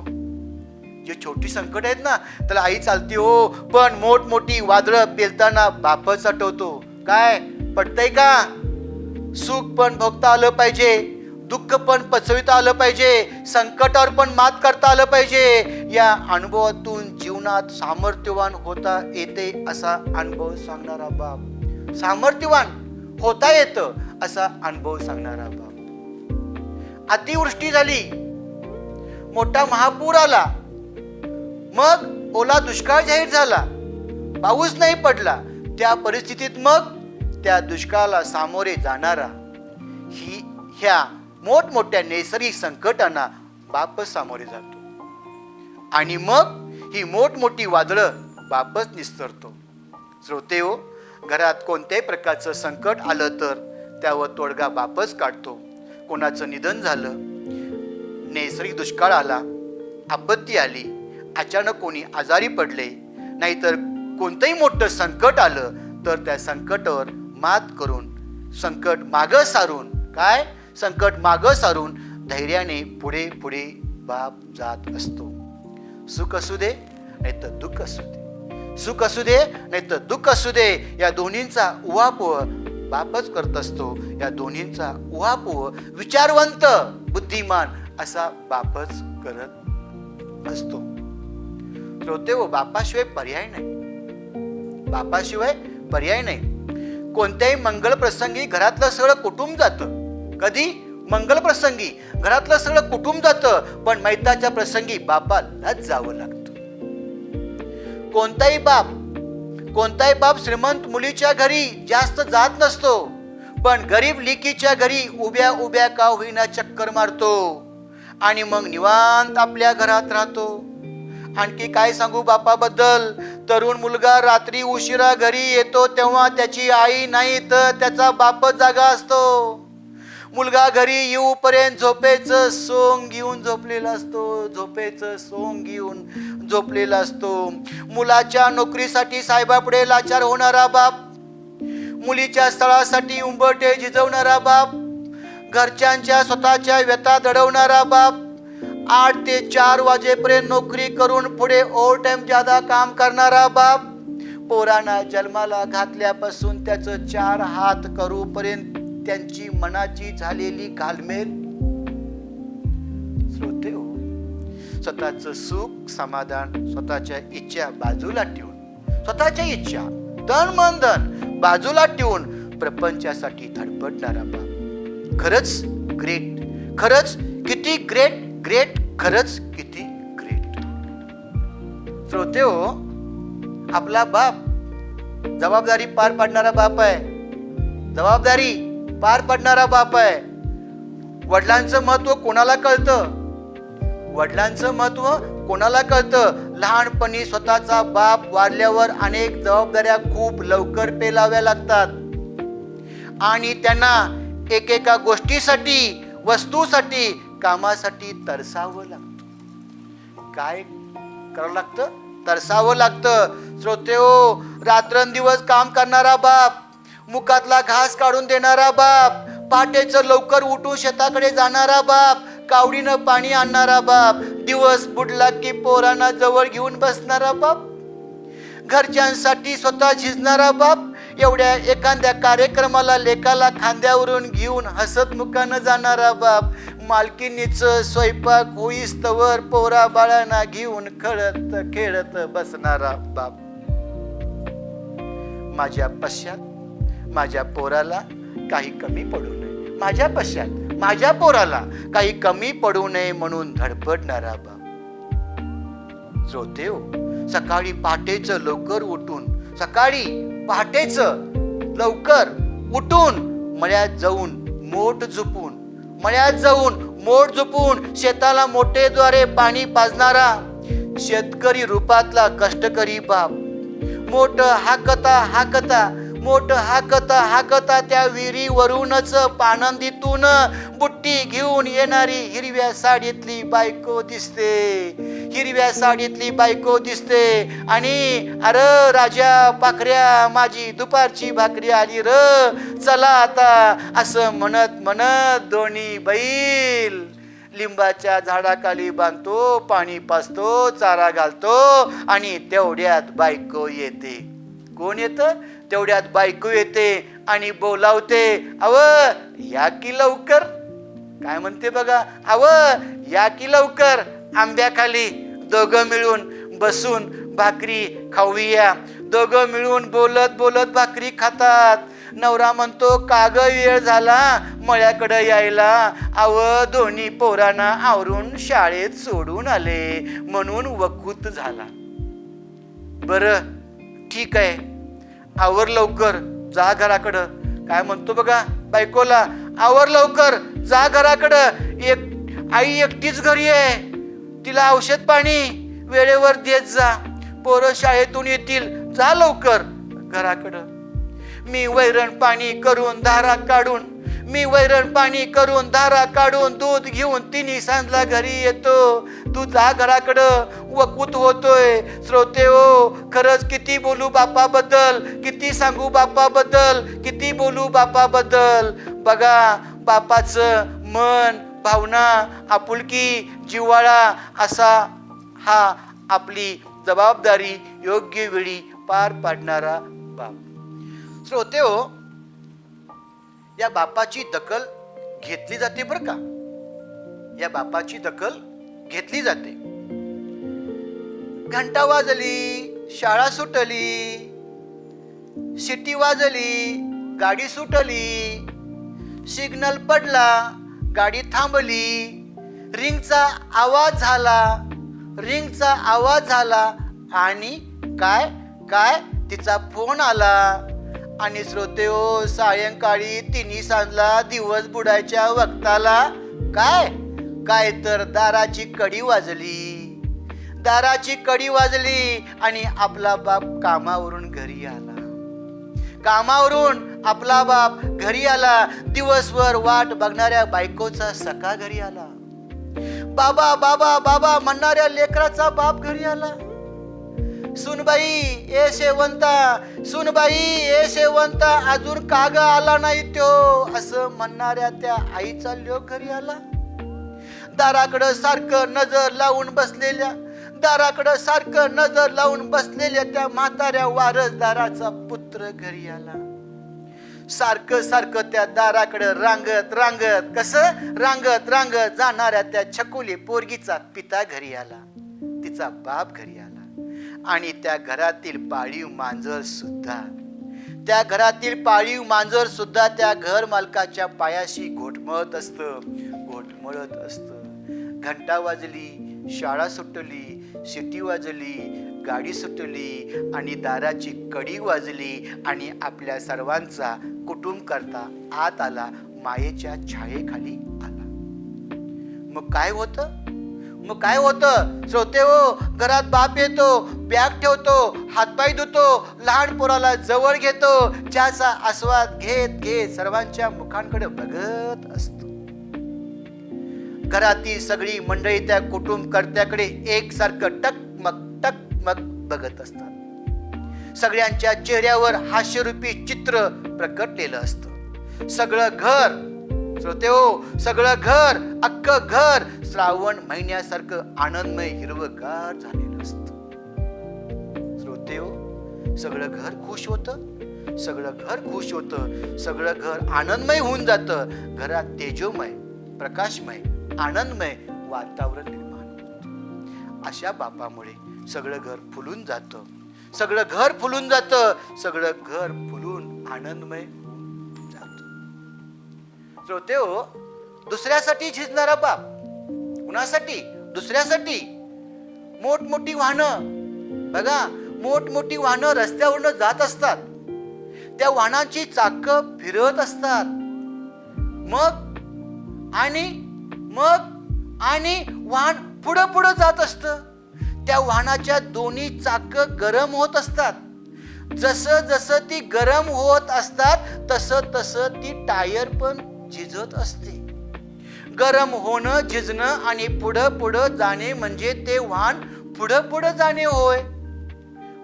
जे छोटी संकट आहेत ना त्याला आई चालती हो. पण मोठमोठी वादळं पेलताना बापच आठवतो. काय पटतंय का? सुख पण भोगता आलं पाहिजे, दुःख पण पचविता आलं पाहिजे, संकटावर पण मात करता आलं पाहिजे. या अनुभवातून जीवनात सामर्थ्यवान होता येते असा अनुभव सांगणारा बाप, सामर्थ्यवान होता येतं असा अनुभव सांगणारा बाप. अतिवृष्टी झाली, मोठा महापूर आला, मग ओला दुष्काळ जाहीर झाला, पाऊस नाही पडला. त्या परिस्थितीत मग त्या दुष्काळाला सामोरे जाणारा ह्या मोठमोठ्या नैसर्गिक संकटांना बापच सामोरे जातो आणि मग ही मोठमोठी वादळं बापच निस्तरतो. श्रोते हो, घरात कोणत्याही प्रकारचं संकट आलं तर त्यावर तोडगा बापच काढतो. कोणाचं निधन झालं, नैसर्गिक दुष्काळ आला, आपत्ती आली, अचानक कोणी आजारी पडले, नाहीतर कोणतंही मोठं संकट आलं तर त्या संकटावर मात करून, संकट मागं सारून धैर्याने पुढे पुढे बाप जात असतो. सुख असू दे नाही तर दुःख असू दे, सुख असू दे नाही तर दुःख असू दे, या दोन्हींचा उहापोह बापच करत असतो. या दोन्हींचा उहापोह विचारवंत, बुद्धिमान असा बापच करत असतो. श्रोते हो, बापाशिवाय पर्याय नाही. कोणत्याही मंगल प्रसंगी घरातलं सगळं कुटुंब जातं. कधी मंगल प्रसंगी घरातलं सगळं कुटुंब जातं, पण मैताच्या प्रसंगी बापालाच जावं लागतं. कोणताही बाप श्रीमंत मुलीच्या घरी जास्त जात नसतो, पण गरीब लेकीच्या घरी उभ्या उभ्या का होईना चक्कर मारतो आणि मग निवांत आपल्या घरात राहतो. आणखी काय सांगू बापाबद्दल. तरुण मुलगा रात्री उशिरा घरी येतो तेव्हा त्याची आई नाही तर त्याचा बापच जागा असतो. मुलगा घरी येऊपर्यंत झोपेचं सोंग घेऊन झोपलेला असतो. मुलाच्या नोकरीसाठी साहेबापुढे लाचार होणारा बाप, मुलीच्या स्थळासाठी उंबरठे झिजवणारा बाप, घरच्यांच्या स्वतःच्या व्यथा दडवणारा बाप, 8 ते 4 वाजेपर्यंत नोकरी करून पुढे ओव्हर टाइम ज्यादा काम करणारा बाप, पोरांना जन्माला घातल्यापासून त्याचं 4 हात करूपर्यंत त्यांची मनाची झालेली घालमेल. श्रोते हो, स्वतःचं सुख समाधान, स्वतःच्या इच्छा बाजूला ठेवून, स्वतःच्या इच्छा तन मन धन बाजूला ठेवून प्रपंचासाठी धडपडणारा बाप खरंच ग्रेट. खरंच किती ग्रेट. श्रोते हो, आपला बाप जबाबदारी पार पाडणारा बाप आहे. वडिलांचं महत्व कोणाला कळतं? लहानपणी स्वतःचा बाप वारल्यावर अनेक जबाबदाऱ्या खूप लवकर पेलाव्या लागतात आणि त्यांना एकेका गोष्टीसाठी, वस्तूसाठी, कामासाठी तरसावं लागतं. काय करावं लागतं? तरसावं लागतं. श्रोते हो, रात्रंदिवस काम करणारा बाप, मुखातला घास काढून देणारा बाप, पहाटेचं लवकर उठून शेताकडे जाणारा बाप, कावडीनं पाणी आणणारा बाप, दिवस बुडला की पोरांना जवळ घेऊन बसणारा बाप, घरच्यांसाठी स्वतः झिजणारा बाप, एवढ्या एखाद्या कार्यक्रमाला लेकाला खांद्यावरून घेऊन हसत मुखानं जाणारा बाप, मालकीनीचं स्वयंपाक होईस्तवर पोरा बाळांना घेऊन खेळत बसणारा बाप. माझ्या पश्चात माझ्या पोराला काही कमी पडू नये, माझ्या पोराला काही कमी पडू नये म्हणून धडपडणारा बाप. श्रोते हो, सकाळी पहाटेचं लवकर उठून मळ्यात जाऊन मोठ झोपून, मळ्यात जाऊन मोठ झोपून शेताला मोठेद्वारे पाणी पाजणारा शेतकरी रूपातला कष्टकरी बाप, मोठ हाकता मोठ हाकता त्या विहिरीवरूनच पाणंदीतून बुट्टी घेऊन येणारी हिरव्या साडीतली बायको दिसते आणि अरे राजा पाखऱ्या माझी दुपारची भाकरी आली र, चला आता असं म्हणत दोन्ही बैल लिंबाच्या झाडाखाली बांधतो, पाणी पाजतो, चारा घालतो आणि तेवढ्यात बायको येते. कोण येतं? तेवढ्यात बायको येते आणि बोलावते, अव या की लवकर. काय म्हणते बघा, अव या की लवकर, आंब्याखाली दोघं मिळून बसून भाकरी खाऊया. दोघं मिळून बोलत भाकरी खातात. नवरा म्हणतो, काग वेळ झाला मळ्याकडे यायला, अव दोन्ही पोरांना आवरून शाळेत सोडून आले म्हणून वकूत झाला. बरं ठीक आहे, आवर लवकर जा घराकडं. काय म्हणतो बघा बायकोला, आवर लवकर जा घराकडं, आई एकटीच घरी आहे, तिला औषध पाणी वेळेवर देत जा, पोरं शाळेतून येतील, जा लवकर घराकडं. मी वैरण पाणी करून धारा काढून दूध घेऊन तिन्ही सांजला घरी येतो, तू जा घराकडं, वकूत होतोय. श्रोते हो, खरंच किती बोलू बापाबद्दल, किती सांगू बापाबद्दल, किती बोलू बापाबद्दल. बघा बापाचं मन, भावना, आपुलकी, जिव्हाळा असा हा आपली जबाबदारी योग्य वेळी पार पाडणारा बाप. श्रोते हो, या बापाची दखल घेतली जाते बरं का, या बापाची दखल घेतली जाते. घंटा वाजली, शाळा सुटली, शिटी वाजली, गाडी सुटली, सिग्नल पडला, गाडी थांबली, रिंगचा आवाज झाला आणि काय तिचा फोन आला. आणि श्रोते हो, सायंकाळी तिन्ही सांजला दिवस बुडायच्या वक्ताला काय तर दाराची कडी वाजली आणि आपला बाप कामावरून घरी आला. दिवसभर वाट बघणाऱ्या बायकोचा सखा घरी आला. बाबा म्हणणाऱ्या लेकराचा बाप घरी आला. सुनबाई ए शेवंता अजून काग आला नाही त्यो, असं म्हणणाऱ्या त्या आईचा लोक घरी आला. दाराकडं सारखं नजर लावून बसलेल्या त्या म्हाताऱ्या वारसदाराचा पुत्र घरी आला. सारखं त्या दाराकडे रांगत जाणाऱ्या त्या छकुली पोरगीचा पिता घरी आला, तिचा बाप घरी आला. आणि त्या घरातील पाळीव मांजर सुद्धा त्या घर मालकाच्या पायाशी घोटमळत असत. घंटा वाजली, शाळा सुटली, शिटी वाजली, गाडी सुटली आणि दाराची कडी वाजली आणि आपल्या सर्वांचा कुटुंब करता आत आला, मायेच्या छायेखाली आला. मग काय होतं श्रोते हो, घरात बाप येतो, बॅग ठेवतो, हातपाय धुतो, लहान पोराला जवळ घेतो, चहाचा आस्वाद घेत सर्वांच्या मुखांकडे बघत असतो. घरातील सगळी मंडळी त्या कुटुंबकर्त्याकडे एकसारखं टकमक बघत असतात. सगळ्यांच्या चेहऱ्यावर हास्यरूपी चित्र प्रकटलेलं असतं. सगळं घर अख्खं घर श्रावण महिन्यासारखं आनंदमय हिरवगार झालेलं असतं. श्रोते हो, सगळं घर खुश होतं, सगळं घर आनंदमय होऊन जातं. घरात तेजोमय, प्रकाशमय, आनंदमय वातावरण निर्माण होतं. अशा बापामुळे सगळं घर फुलून जातं, सगळं घर फुलून आनंदमय होऊन जातं. श्रोते हो, दुसऱ्यासाठी झिजणारा बाप, कुणासाठी? दुसऱ्यासाठी. मोठमोठी वाहनं रस्त्यावरनं जात असतात, त्या वाहनांची चाकं फिरत असतात. मग आणि वाहन पुढं पुढं जात असतं. त्या वाहनाच्या दोन्ही चाक गरम होत असतात. जसं जसं ती गरम होत असतात तसं तसं ती टायर पण झिजत असते. गरम होणं, झिजणं आणि पुढं पुढं जाणे म्हणजे ते वाहन पुढं पुढं जाणे होय.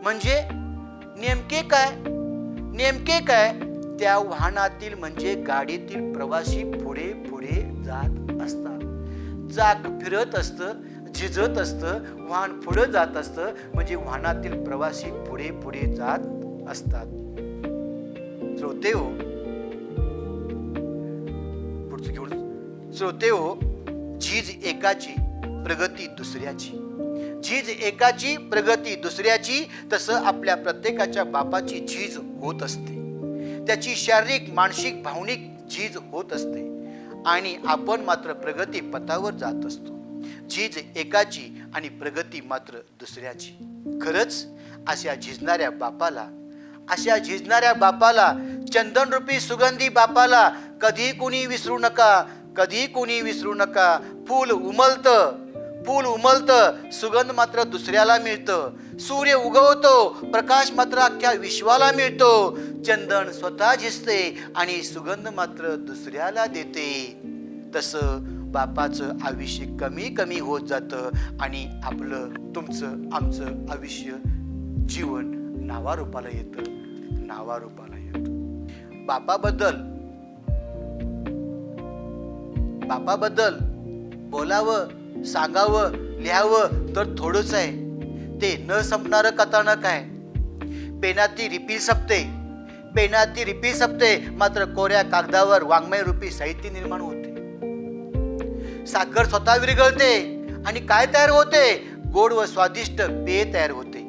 म्हणजे नेमके काय त्या वाहनातील म्हणजे गाडीतील प्रवासी पुढे पुढे जात असतात. चाक फिरत असतं, झिजत असतं, वाहन पुढे जात असतं म्हणजे वाहनातील प्रवासी पुढे पुढे जात असतात. श्रोते हो, झीज एकाची प्रगती दुसऱ्याची. झीज एकाची प्रगती दुसऱ्याची. तसं आपल्या प्रत्येकाच्या बापाची झीज होत असते. त्याची शारीरिक, मानसिक, भावनिक झीज होत असते आणि आपण मात्र प्रगती पथावर जात असतो. झीज एकाची आणि प्रगती मात्र दुसऱ्याची. खरंच अशा झिजणाऱ्या बापाला, चंदनरूपी सुगंधी बापाला कधी कुणी विसरू नका. फूल उमलतं, सुगंध मात्र दुसऱ्याला मिळतं. सूर्य उगवतो, प्रकाश मात्र अख्ख्या विश्वाला मिळतो. चंदन स्वतः झिजते आणि सुगंध मात्र दुसऱ्याला देते. तसं बापाचं आयुष्य कमी कमी होत जातं आणि आपलं, तुमचं, आमचं आयुष्य, जीवन नावारूपाला येतं. बापाबद्दल बोलावं, सांगावं, लिहावं तर थोडंच आहे. ते न संपणारं कथानक आहे. पेनाची रिपील सपते मात्र कोऱ्या कागदावर वाङ्मय रूपी साहित्य निर्माण होते. साखर स्वतः विरघळते आणि काय तयार होते? गोड व स्वादिष्ट पेय तयार होते.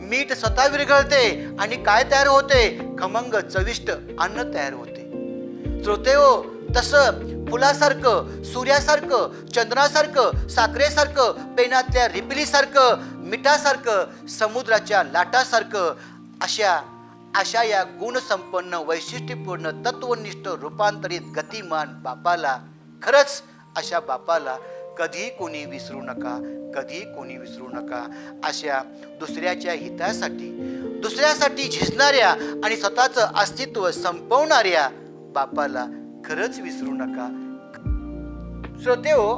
मीठ स्वतः विरघळते आणि काय तयार होते? खमंग चविष्ट अन्न तयार होते. श्रोते हो, तसं फुलासारखं, सूर्यासारखं, चंद्रासारखं, साखरेसारखं, पेनातल्या रिपिलीसारखं, मिठासारखं, समुद्राच्या लाटासारखं अशा या गुणसंपन्न, वैशिष्ट्यपूर्ण, तत्वनिष्ठ, रूपांतरित, गतिमान बापाला, खरंच अशा बापाला कधी कोणी विसरू नका. अशा दुसऱ्याच्या हितासाठी, दुसऱ्यासाठी झिजणाऱ्या आणि स्वतःचं अस्तित्व संपवणाऱ्या बापाला खरंच विसरू नका. श्रोते हो,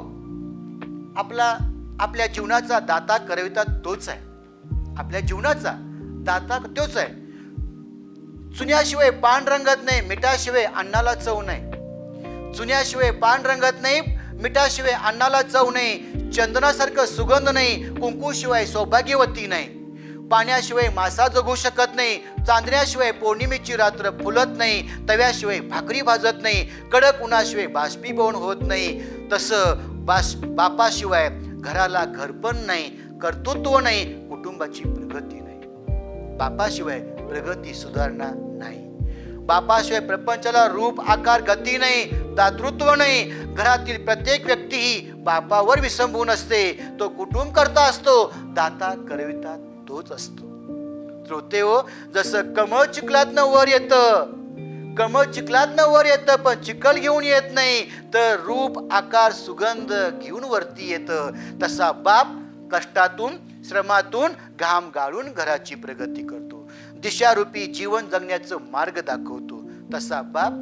आपल्या जीवनाचा दाता करविता तोच आहे. आपल्या जीवनाचा दाता तोच आहे. चुन्याशिवाय पान रंगत नाही, मिठाशिवाय अन्नाला चव नाही. चुन्याशिवाय पान रंगत नाही, मिठाशिवाय अन्नाला चव नाही. चंदनासारखं सुगंध नाही, कुंकूशिवाय सौभाग्यवती नाही. पाण्याशिवाय मासा जगू शकत नाही. चांदण्याशिवाय पौर्णिमेची रात्र फुलत नाही. तव्याशिवाय भाकरी भाजत नाही. कडक उन्हाशिवाय बाष्पीभवन होत नाही. तसं बापाशिवाय घराला घरपण नाही, कर्तृत्व नाही, कुटुंबाची प्रगती नाही. बापाशिवाय प्रगती, सुधारणा नाही. बापाशिवाय प्रपंचाला रूप, आकार, गती नाही, दातृत्व नाही. घरातील प्रत्येक व्यक्ती ही बापावर विसंबून असते. तो कुटुंब करता असतो, दाता करविता तोच असतो. श्रोते हो, जसं कमळ चिखलातनं वर येतं पण चिखल घेऊन येत नाही, तर रूप, आकार, सुगंध घेऊन वरती येतं. तसा बाप कष्टातून, श्रमातून, घाम गाळून घराची प्रगती करतो. दिशारूपी जीवन जगण्याचं मार्ग दाखवतो. तसा बाप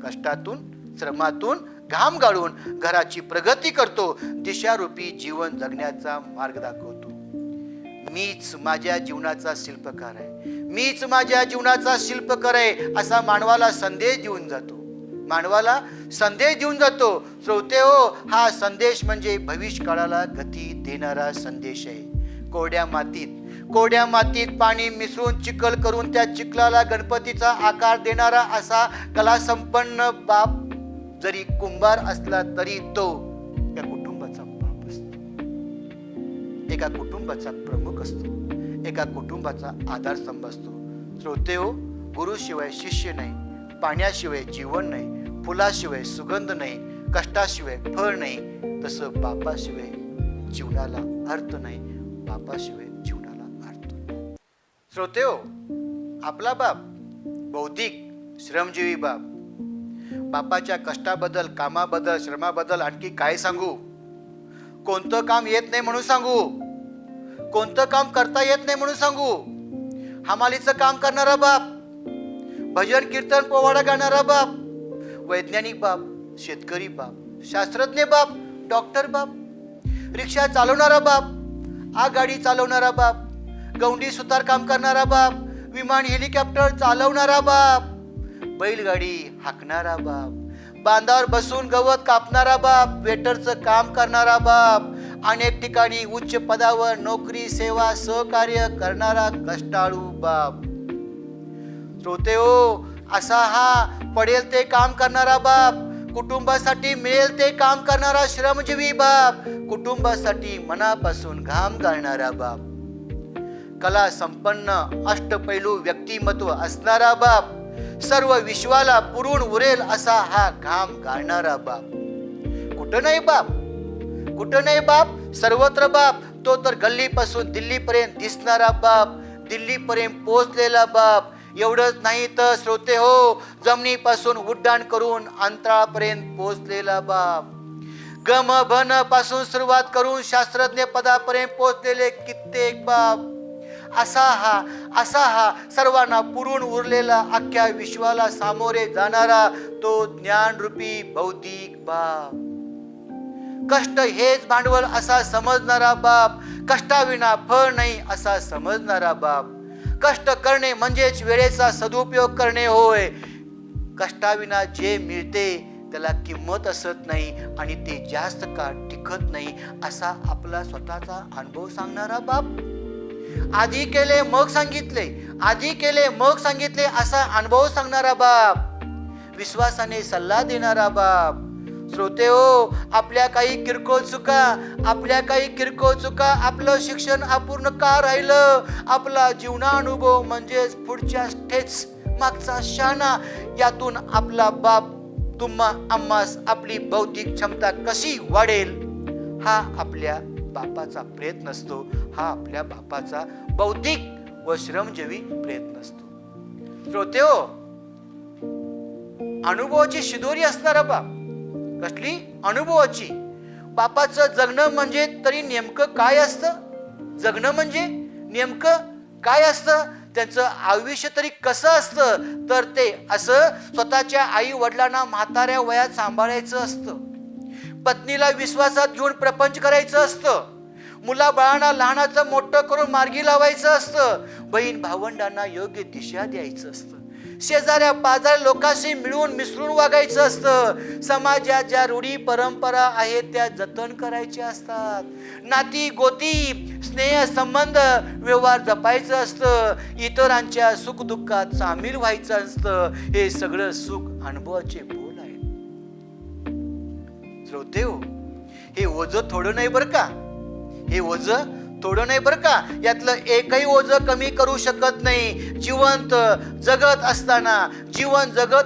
कष्टातून, श्रमातून, घाम गाळून घराची प्रगती करतो. दिशारूपी जीवन जगण्याचा मार्ग दाखवतो. मीच माझ्या जीवनाचा शिल्पकार आहे असा मानवाला संदेश देऊन जातो. श्रोते हो, हा संदेश म्हणजे भविष्य काळाला गती देणारा संदेश आहे. कोरड्या मातीत पाणी मिसळून चिखल करून त्या चिखलाला गणपतीचा आकार देणारा असा कलासंपन्न बाप जरी कुंभार असला तरी तो एका कुटुंबाचा बाप असतो. एका कुटुंबाचा प्रमुख असतो. एका कुटुंबाचा आधारस्तंभ असतो. श्रोते हो, गुरुशिवाय शिष्य नाही, पाण्याशिवाय जीवन नाही, फुलाशिवाय सुगंध नाही, कष्टाशिवाय फळ नाही. तसं बापाशिवाय जीवनाला अर्थ नाही, बापाशिवाय जीवनाला अर्थ. श्रोते हो, आपला बाप बौद्धिक श्रमजीवी बाप, बापाच्या कष्टाबद्दल, कामाबद्दल, श्रमाबद्दल आणखी काय सांगू? कोणतं काम येत नाही म्हणून सांगू? कोणतं काम करता येत नाही म्हणून सांगू? हमालीचं काम करणारा बाप, भजन कीर्तन पोवाडा गाणारा बाप, वैज्ञानिक बाप, शेतकरी बाप, शास्त्रज्ञ बाप, डॉक्टर बाप, रिक्षा चालवणारा बाप, आगगाडी चालवणारा बाप, गौंडी सुतार काम करणारा बाप, विमान हेलिकॉप्टर चालवणारा बाप, बैलगाडी हाकणारा बाप, बांधावर बसून गवत कापणारा बाप, वेटरचं काम करणारा बाप, अनेक ठिकाणी उच्च पदावर नोकरी, सेवा, सहकार्य करणारा कष्टाळू बाप. श्रोते हो, असा हा पडेल ते काम करणारा बाप, कुटुंबासाठी मिळेल ते काम करणारा श्रमजीवी बाप, कुटुंबासाठी मनापासून घाम गाळणारा बाप, कला संपन्न अष्टपैलू व्यक्तिमत्व असणारा बाप, सर्व विश्वाला पुरून उरेल असा हा घाम गाळणारा बाप. कुठं नाही बाप, कुठं नाही बाप, सर्वत्र बाप. तो तर गल्लीपासून दिल्लीपर्यंत दिसणारा बाप, दिल्लीपर्यंत पोहोचलेला बाप. एवढंच नाही तर श्रोते हो, जमिनीपासून उड्डाण करून अंतराळपर्यंत पोहोचलेला बाप. गम भन पासून सुरुवात करून शास्त्रज्ञ पदापर्यंत पोहोचलेले कित्येक बाप. असा हा सर्वांना पुरून उरलेला, अख्ख्या विश्वाला सामोरे जाणारा तो ज्ञानरूपी बौद्धिक बाप. कष्ट हेच भांडवल असा समजणारा बाप, कष्टाविना फळ नाही असा समजणारा बाप. कष्ट करणे म्हणजेच वेळेचा सदुपयोग करणे होय. कष्टाविना जे मिळते त्याला किंमत असत नाही आणि ते जास्त काळ टिकत नाही असा आपला स्वतःचा अनुभव सांगणारा बाप. आधी केले मग सांगितले, आधी केले मग सांगितले असा अनुभव सांगणारा बाप. विश्वासाने सल्ला देणारा बाप. श्रोते हो, आपल्या काही किरकोळ चुका, आपलं शिक्षण अपूर्ण का राहिलं, आपला जीवनानुभव म्हणजेच पुढच्या ठेच मागचा शहाणा, यातून आपला बाप तुम्हा आम्हास आपली बौद्धिक क्षमता कशी वाढेल हा आपल्या बापाचा प्रयत्न असतो. हा आपल्या बापाचा बौद्धिक व श्रमजीवी प्रयत्न असतो. श्रोते हो, अनुभवाची शिदोरी असणारा बाप. कसली? अनुभवाची. बापाचं जगणं म्हणजे तरी नेमकं काय असतं? जगणं म्हणजे नेमकं काय असतं? त्यांचं आयुष्य तरी कसं असतं? तर ते असं स्वतःच्या आई वडिलांना म्हाताऱ्या वयात सांभाळायचं असतं, पत्नीला विश्वासात घेऊन प्रपंच करायचं असतं, मुलाबाळांना लहानाचं मोठं करून मार्गी लावायचं असतं, बहीण भावंडांना योग्य दिशा द्यायचं असतं, शेजाऱ्या पाजाऱ्या लोकांशी मिळून मिसळून वागायचं असतं, समाजात ज्या रूढी परंपरा आहेत त्या जतन करायच्या असतात, नाती गोती स्नेह संबंध व्यवहार जपायचं असतं, इतरांच्या सुखदुःखात सामील व्हायचं असतं. हे सगळं सुख अनुभवाचे बोल आहेत. श्रोते हो, हे ओझं थोडं नाही बरं का, हे ओझं थोडं नाही बरं का. यातलं एकही ओझं कमी करू शकत नाही. जीवन जगत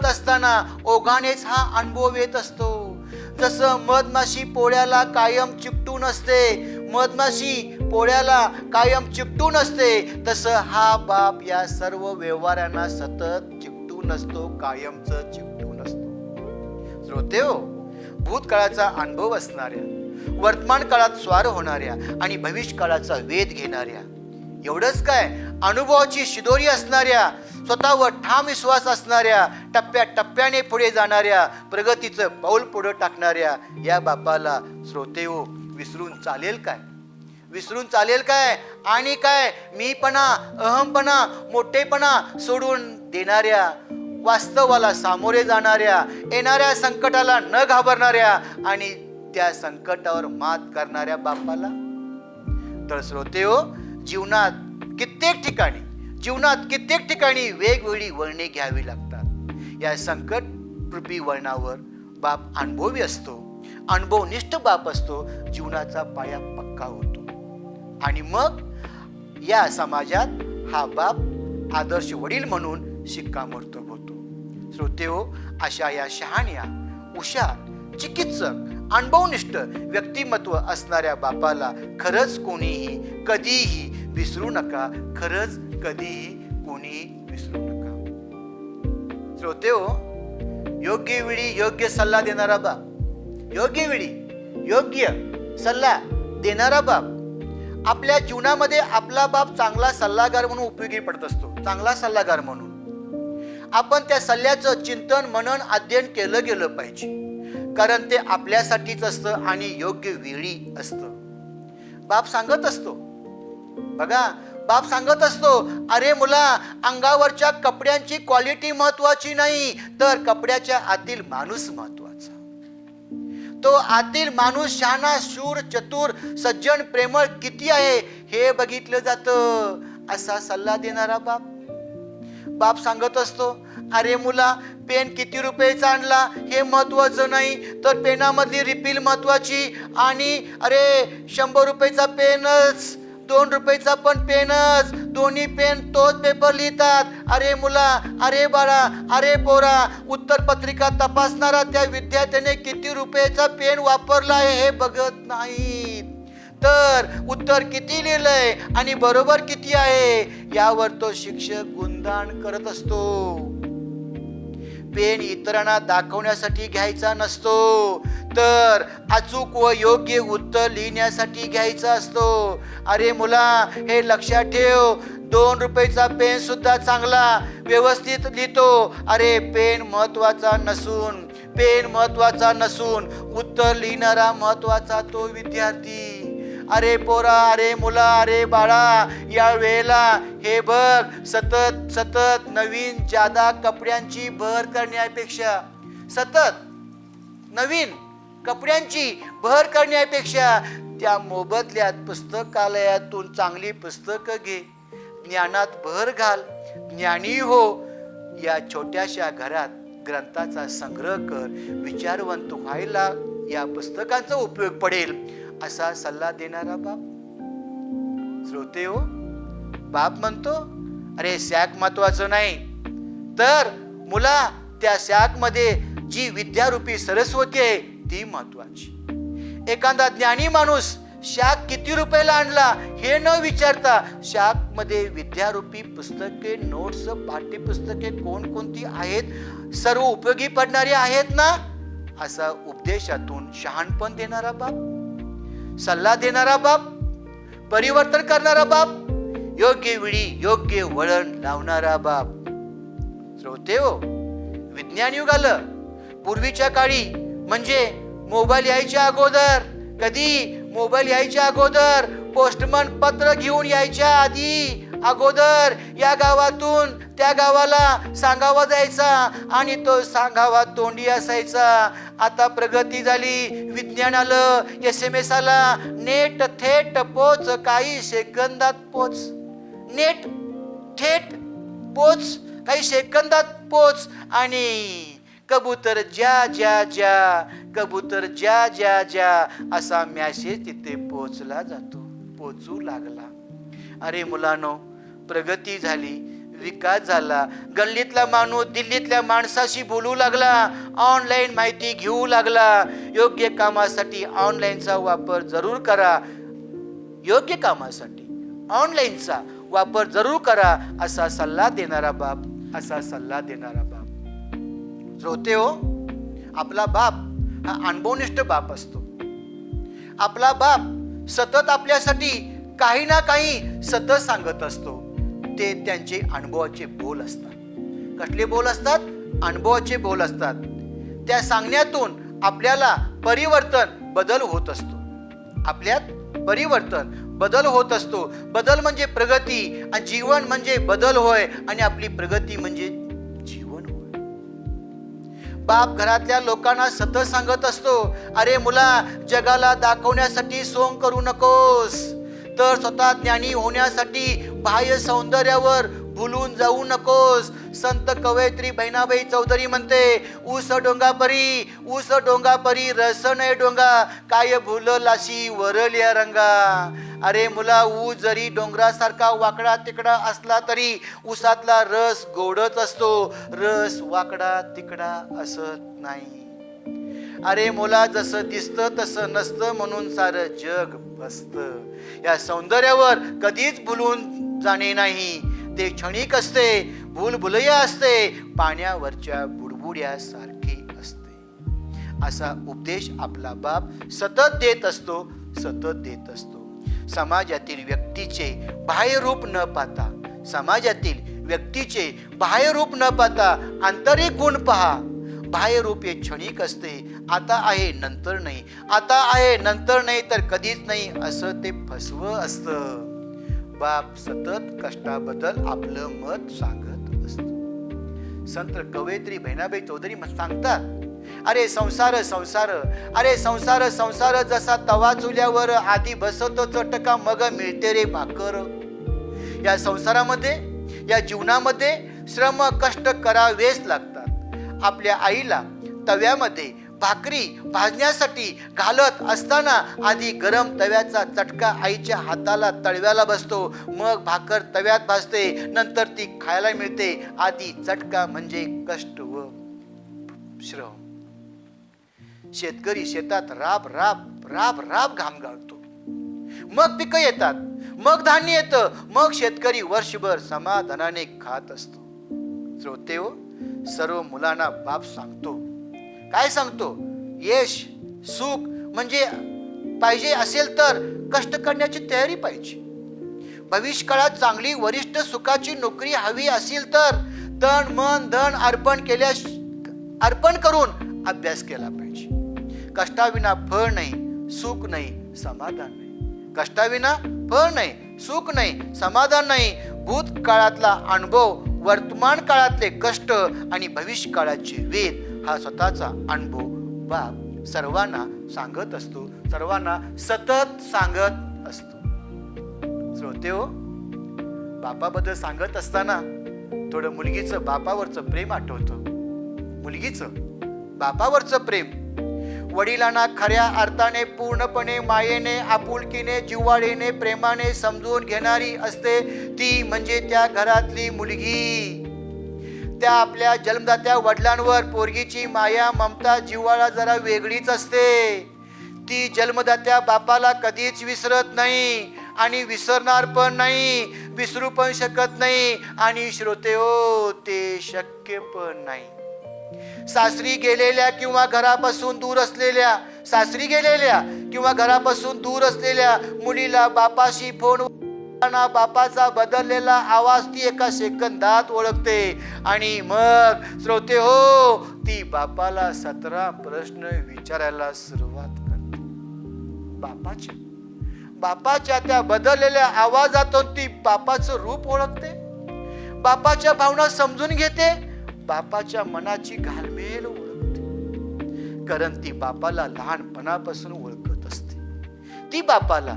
असताना ओघानेच हा अनुभव येत असतो. जसं मधमाशी पोळ्याला कायम चिकटून असते, तसं हा बाप या सर्व व्यवहारांना सतत चिकटून असतो, कायमच चिकटून असतो. श्रोते हो, भूतकाळाचा अनुभव असणाऱ्या, वर्तमान काळात स्वार होणाऱ्या आणि भविष्य काळाचा वेध घेणाऱ्या, एवढंच काय, अनुभवाची शिदोरी असणाऱ्या, स्वतःवर ठाम विश्वास असणाऱ्या, टप्प्याटप्प्याने पुढे जाणाऱ्या, प्रगतीचं पाऊल पुढे टाकणाऱ्या या बापाला श्रोते हो विसरून चालेल काय? आणि काय, मीपणा, अहमपणा, मोठेपणा सोडून देणाऱ्या, वास्तवाला सामोरे जाणाऱ्या, येणाऱ्या संकटाला न घाबरणाऱ्या आणि त्या संकटावर मात करणाऱ्या बापाला. तर श्रोते हो, जीवनात कित्येक ठिकाणी वेगवेगळी वळणे घ्यावी लागतात. या संकट रूपी वळणावर बाप अनुभवी असतो, अनुभवनिष्ठ बाप असतो, जीवनाचा पाया पक्का होतो आणि मग या समाजात हा बाप आदर्श वडील म्हणून शिक्कामोर्तब होतो. श्रोते हो, अशा या शहाण्या, हुशार, चिकित्सक, अनुभवनिष्ठ व्यक्तिमत्व असणाऱ्या बापाला खरंच कोणीही कधीही विसरू नका. श्रोते हो, योग्य वेळी योग्य सल्ला देणारा बाप, योग्य वेळी योग्य सल्ला देणारा बाप. आपल्या जीवनामध्ये आपला बाप चांगला सल्लागार म्हणून उपयोगी पडत असतो, चांगला सल्लागार म्हणून. आपण त्या सल्ल्याचं चिंतन मनन अध्ययन केलं गेलं पाहिजे, कारण ते आपल्यासाठीच असतं आणि योग्य वेळी असतं. बाप सांगत असतो बघा, बाप सांगत असतो, अरे मुला, अंगावरच्या कपड्यांची क्वालिटी महत्वाची नाही, तर कपड्याच्या आतील माणूस महत्वाचा. तो आतील माणूस शहाणा, शूर, चतुर, सज्जन, प्रेमळ किती आहे हे बघितलं जातं. असा सल्ला देणारा बाप. बाप सांगत असतो, अरे मुला, पेन किती रुपयाचा आणला हे महत्वाचं नाही, तर पेनामधली रिफिल महत्वाची. आणि अरे 100 रुपयाचा पेनच, 2 रुपयाचा पण पेनच, दोन्ही पेन तोच पेपर लिहितात. अरे मुला, अरे बाळा, अरे पोरा, उत्तरपत्रिका तपासणारा त्या विद्यार्थ्याने किती रुपयाचा पेन वापरला आहे हे बघत नाहीत, तर उत्तर किती लिहिलंय आणि बरोबर किती आहे यावर तो शिक्षक गुणगान करत असतो. पेन इतरांना दाखवण्यासाठी घ्यायचा नसतो, तर अचूक व योग्य उत्तर लिहिण्यासाठी घ्यायचा असतो. अरे मुला, हे लक्षात ठेव, 2 रुपयाचा पेन सुद्धा चांगला व्यवस्थित लिहितो. अरे पेन महत्वाचा नसून उत्तर लिहिणारा महत्वाचा तो विद्यार्थी. अरे पोरा, अरे मुला, अरे बाळा, या वेळेला हे बघ, सतत नवीन जादा कपड्यांची भर करण्यापेक्षा, सतत नवीन कपड्यांची भर करण्यापेक्षा त्या मोबदल्यात पुस्तकालयातून चांगली पुस्तकं घे, ज्ञानात भर घाल, ज्ञानी हो. या छोट्याशा घरात ग्रंथाचा संग्रह कर, विचारवंत व्हायला या पुस्तकांचा उपयोग पडेल, असा सल्ला देणारा बाप. श्रोते हो, बाप म्हणतो, अरे सॅक महत्वाचं नाही, तर मुला, त्या सॅक मध्ये जी विद्यारूपी सरस्वती आहे ती महत्वाची. एखादा ज्ञानी माणूस शाक किती रुपयाला आणला हे न विचारता शाक मध्ये विद्यारूपी पुस्तके, नोट्स, पाठ्यपुस्तके कोणकोणती आहेत, सर्व उपयोगी पडणारी आहेत ना, असा उपदेशातून शहाणपण देणारा बाप, सल्ला देणारा बाप, परिवर्तन करणारा बाप, योग्य वेळी योग्य वळण लावणारा बाप. श्रोते हो, विज्ञान युग आलं. पूर्वीच्या काळी म्हणजे मोबाईल यायच्या अगोदर, कधी मोबाईल यायच्या अगोदर, पोस्टमन पत्र घेऊन यायच्या अगोदर या गावातून त्या गावाला सांगावा जायचा आणि तो सांगावा तोंडी असायचा. आता प्रगती झाली, विज्ञान आलं, SMS आला, नेट थेट पोच, काही सेकंदात पोच, नेट थेट पोच, काही सेकंदात पोच. आणि कबूतर ज्या असा मॅसेज तिथे पोचू लागला. अरे मुलांनो, प्रगती झाली, विकास झाला. गल्लीतला माणूस दिल्लीतल्या माणसाशी बोलू लागला, ऑनलाईन माहिती घेऊ लागला. योग्य कामासाठी ऑनलाईनचा वापर जरूर करा, योग्य कामासाठी ऑनलाईनचा वापर जरूर करा, असा सल्ला देणारा बाप, असा सल्ला देणारा बाप. श्रोते हो, आपला बाप हा अनुभवनिष्ठ बाप असतो. आपला बाप सतत आपल्यासाठी काही ना काही सतत सांगत असतो. ते त्यांचे अनुभवाचे बोल असतात. कसले बोल असतात? अनुभवाचे बोल असतात. त्या सांगण्यातून आपल्याला बदल होत असतो. आपल्यात बदल होत असतो. बदल म्हणजे प्रगती आणि जीवन म्हणजे बदल होय, आणि आपली प्रगती म्हणजे जीवन होय. बाप घरातल्या लोकांना सतत सांगत असतो, अरे मुला, जगाला दाखवण्यासाठी सोंग करू नकोस, तर स्वतः ज्ञानी होण्यासाठी बाह्य सौंदर्यावर भुलून जाऊ नकोस. संत कवयित्री बहिणाबाई चौधरी म्हणते, ऊस डोंगा परी रस नये डोंगा, काय भुललाशी वरल्या रंगा. अरे मुला, ऊस जरी डोंगरासारखा वाकडा तिकडा असला तरी ऊसातला रस गोडच असतो, रस वाकडा तिकडा असत नाही. अरे मुला, जसं दिसतं तसं नसतं म्हणून सारं जग बसतं. या सौंदर्यावर कधीच भुलून जाणे नाही. ते क्षणिक असते, भुलभुलैया असते, पाण्यावरच्या बुडबुड्यासारखे असा उपदेश आपला बाप सतत देत असतो, सतत देत असतो. समाजातील व्यक्तीचे बाह्य रूप न पाहता, समाजातील व्यक्तीचे बाह्य रूप न पाहता आंतरिक गुण पहा. बाह्य रूप हे क्षणिक असते, आता आहे नंतर नाही, आता आहे नंतर नाही तर कधीच नाही, असं ते फसवं असतं. बाप सतत कष्टाबद्दल आपलं मत सांगत असतो. संत कवयित्री बहिणाबाई चौधरी सांगतात, अरे संसार संसार, अरे संसार संसार, जसा तवा चुल्यावर आधी बसवतो चटका मग मिळते रे भाकर. या संसारामध्ये, या जीवनामध्ये श्रम कष्ट करावेच लागतात. आपल्या आईला तव्यामध्ये भाकरी भाजण्यासाठी घालत असताना आधी गरम तव्याचा चटका आईच्या हाताला तळव्याला बसतो, मग भाकर तव्यात भाजते, नंतर ती खायला मिळते. आधी चटका म्हणजे कष्ट व श्रम. शेतकरी शेतात राब राब राब राब घाम गाळतो, मग पिकं येतात, मग धान्य येतं, मग शेतकरी वर्षभर समाधानाने खात असतो. श्रोतेहो, सर्व मुलांना बाप सांगतो, काय सांगतो? यश सुख म्हणजे पाहिजे असेल तर कष्ट करण्याची तयारी पाहिजे. भविष्य काळात चांगली वरिष्ठ सुखाची नोकरी हवी असेल तर तन मन धन अर्पण करून अभ्यास केला पाहिजे. कष्टाविना फळ नाही, सुख नाही, समाधान नाही. कष्टाविना फळ नाही, सुख नाही, समाधान नाही. भूतकाळातला अनुभव, वर्तमान काळातले कष्ट आणि भविष्य काळाचे वेद हा स्वतःचा अनुभव बाप सर्वांना सांगत असतो, सर्वांना सतत सांगत असतो. श्रोतेहो, बापाबद्दल सांगत असताना थोडं मुलगीचं बापावरचं प्रेम आठवतं. मुलगीचं बापावरचं प्रेम. वडिलांना खऱ्या अर्थाने पूर्णपणे मायेने, आपुलकीने, जिव्हाळीने, प्रेमाने समजून घेणारी असते ती म्हणजे त्या घरातली मुलगी. त्या आपल्या जन्मदात्या वडिलांवर पोरगीची माया, ममता, जिव्हाळा जरा वेगळीच असते. ती जन्मदात्या बापाला कधीच विसरत नाही आणि विसरणार पण नाही, विसरू पण शकत नाही. आणि श्रोतेहो, ते शक्य पण नाही. सासरी गेलेल्या किंवा घरापासून दूर असलेल्या, सासरी गेलेल्या किंवा घरापासून दूर असलेल्या मुलीला बापाशी फोन बापाचा बदललेला आवाज ती एका सेकंदात ओळखते. आणि मग श्रोते हो, ती बापाला 17 प्रश्न विचारायला सुरुवात करते. बापाच्या त्या बदललेल्या आवाजातून ती बापाचं रूप ओळखते, बापाच्या भावना समजून घेते, बापाच्या मनाची घालमेल ओळखते. कारण ती बापाला लहानपणापासून ओळखत असते, ती बापाला